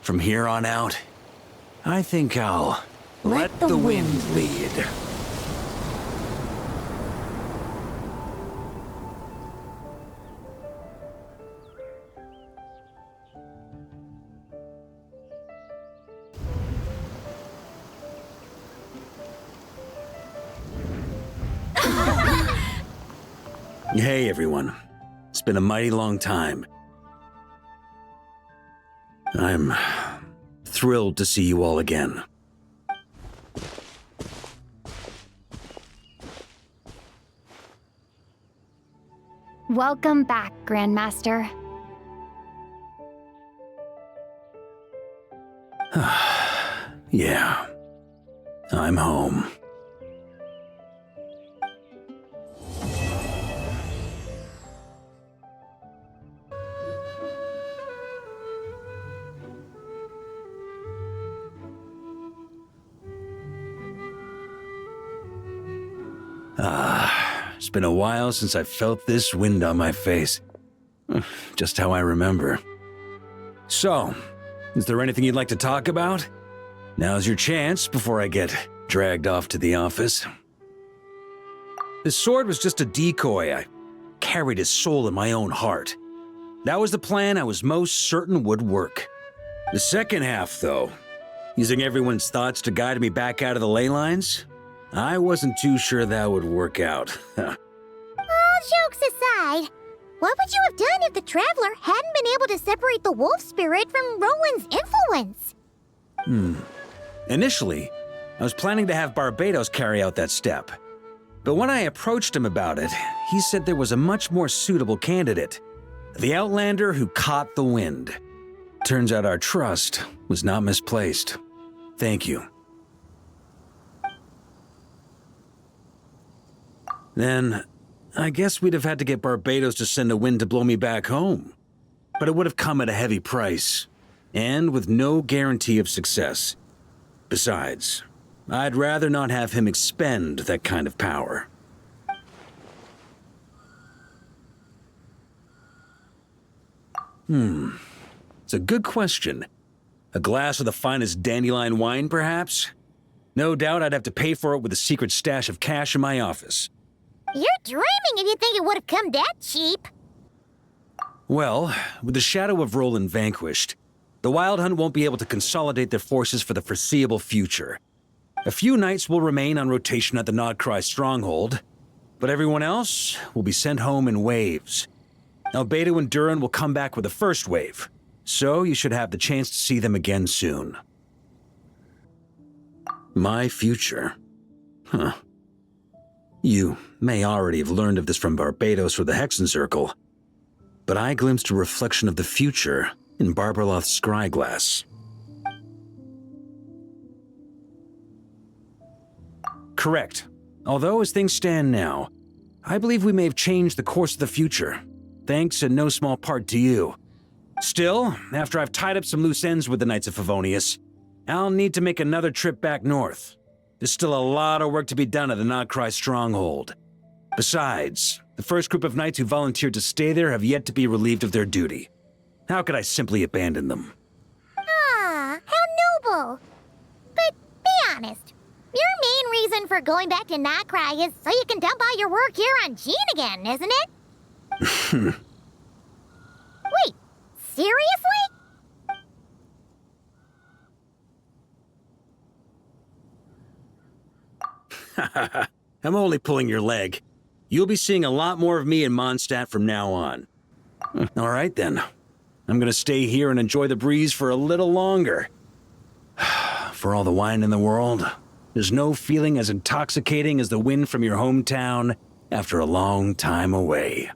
From here on out, I think I'll let the wind lead. Hey everyone, it's been a mighty long time. I'm thrilled to see you all again. Welcome back, Grandmaster. Yeah, I'm home. It's been a while since I felt this wind on my face. Just how I remember. So, is there anything you'd like to talk about? Now's your chance before I get dragged off to the office. This sword was just a decoy. I carried his soul in my own heart. That was the plan I was most certain would work. The second half, though, using everyone's thoughts to guide me back out of the ley lines, I wasn't too sure that would work out. All jokes aside, what would you have done if the Traveler hadn't been able to separate the wolf spirit from Roland's influence? Initially, I was planning to have Barbados carry out that step. But when I approached him about it, he said there was a much more suitable candidate. The Outlander who caught the wind. Turns out our trust was not misplaced. Thank you. Then, I guess we'd have had to get Barbados to send a wind to blow me back home. But it would have come at a heavy price, and with no guarantee of success. Besides, I'd rather not have him expend that kind of power. It's a good question. A glass of the finest dandelion wine, perhaps? No doubt I'd have to pay for it with a secret stash of cash in my office. You're dreaming if you think it would have come that cheap. Well, with the shadow of Roland vanquished, the Wild Hunt won't be able to consolidate their forces for the foreseeable future. A few knights will remain on rotation at the Nod-Krai stronghold, but everyone else will be sent home in waves. Albedo and Durin will come back with the first wave, so you should have the chance to see them again soon. My future? Huh. You may already have learned of this from Barbados or the Hexen Circle, but I glimpsed a reflection of the future in Barberloth's scryglass. Correct. Although as things stand now, I believe we may have changed the course of the future, thanks in no small part to you. Still, after I've tied up some loose ends with the Knights of Favonius, I'll need to make another trip back north. There's still a lot of work to be done at the Nod-Krai stronghold. Besides, the first group of knights who volunteered to stay there have yet to be relieved of their duty. How could I simply abandon them? Ah, how noble. But be honest, your main reason for going back to Nod-Krai is so you can dump all your work here on Jean again, isn't it? Wait, seriously? I'm only pulling your leg. You'll be seeing a lot more of me in Mondstadt from now on. All right then. I'm gonna stay here and enjoy the breeze for a little longer. For all the wine in the world, there's no feeling as intoxicating as the wind from your hometown after a long time away.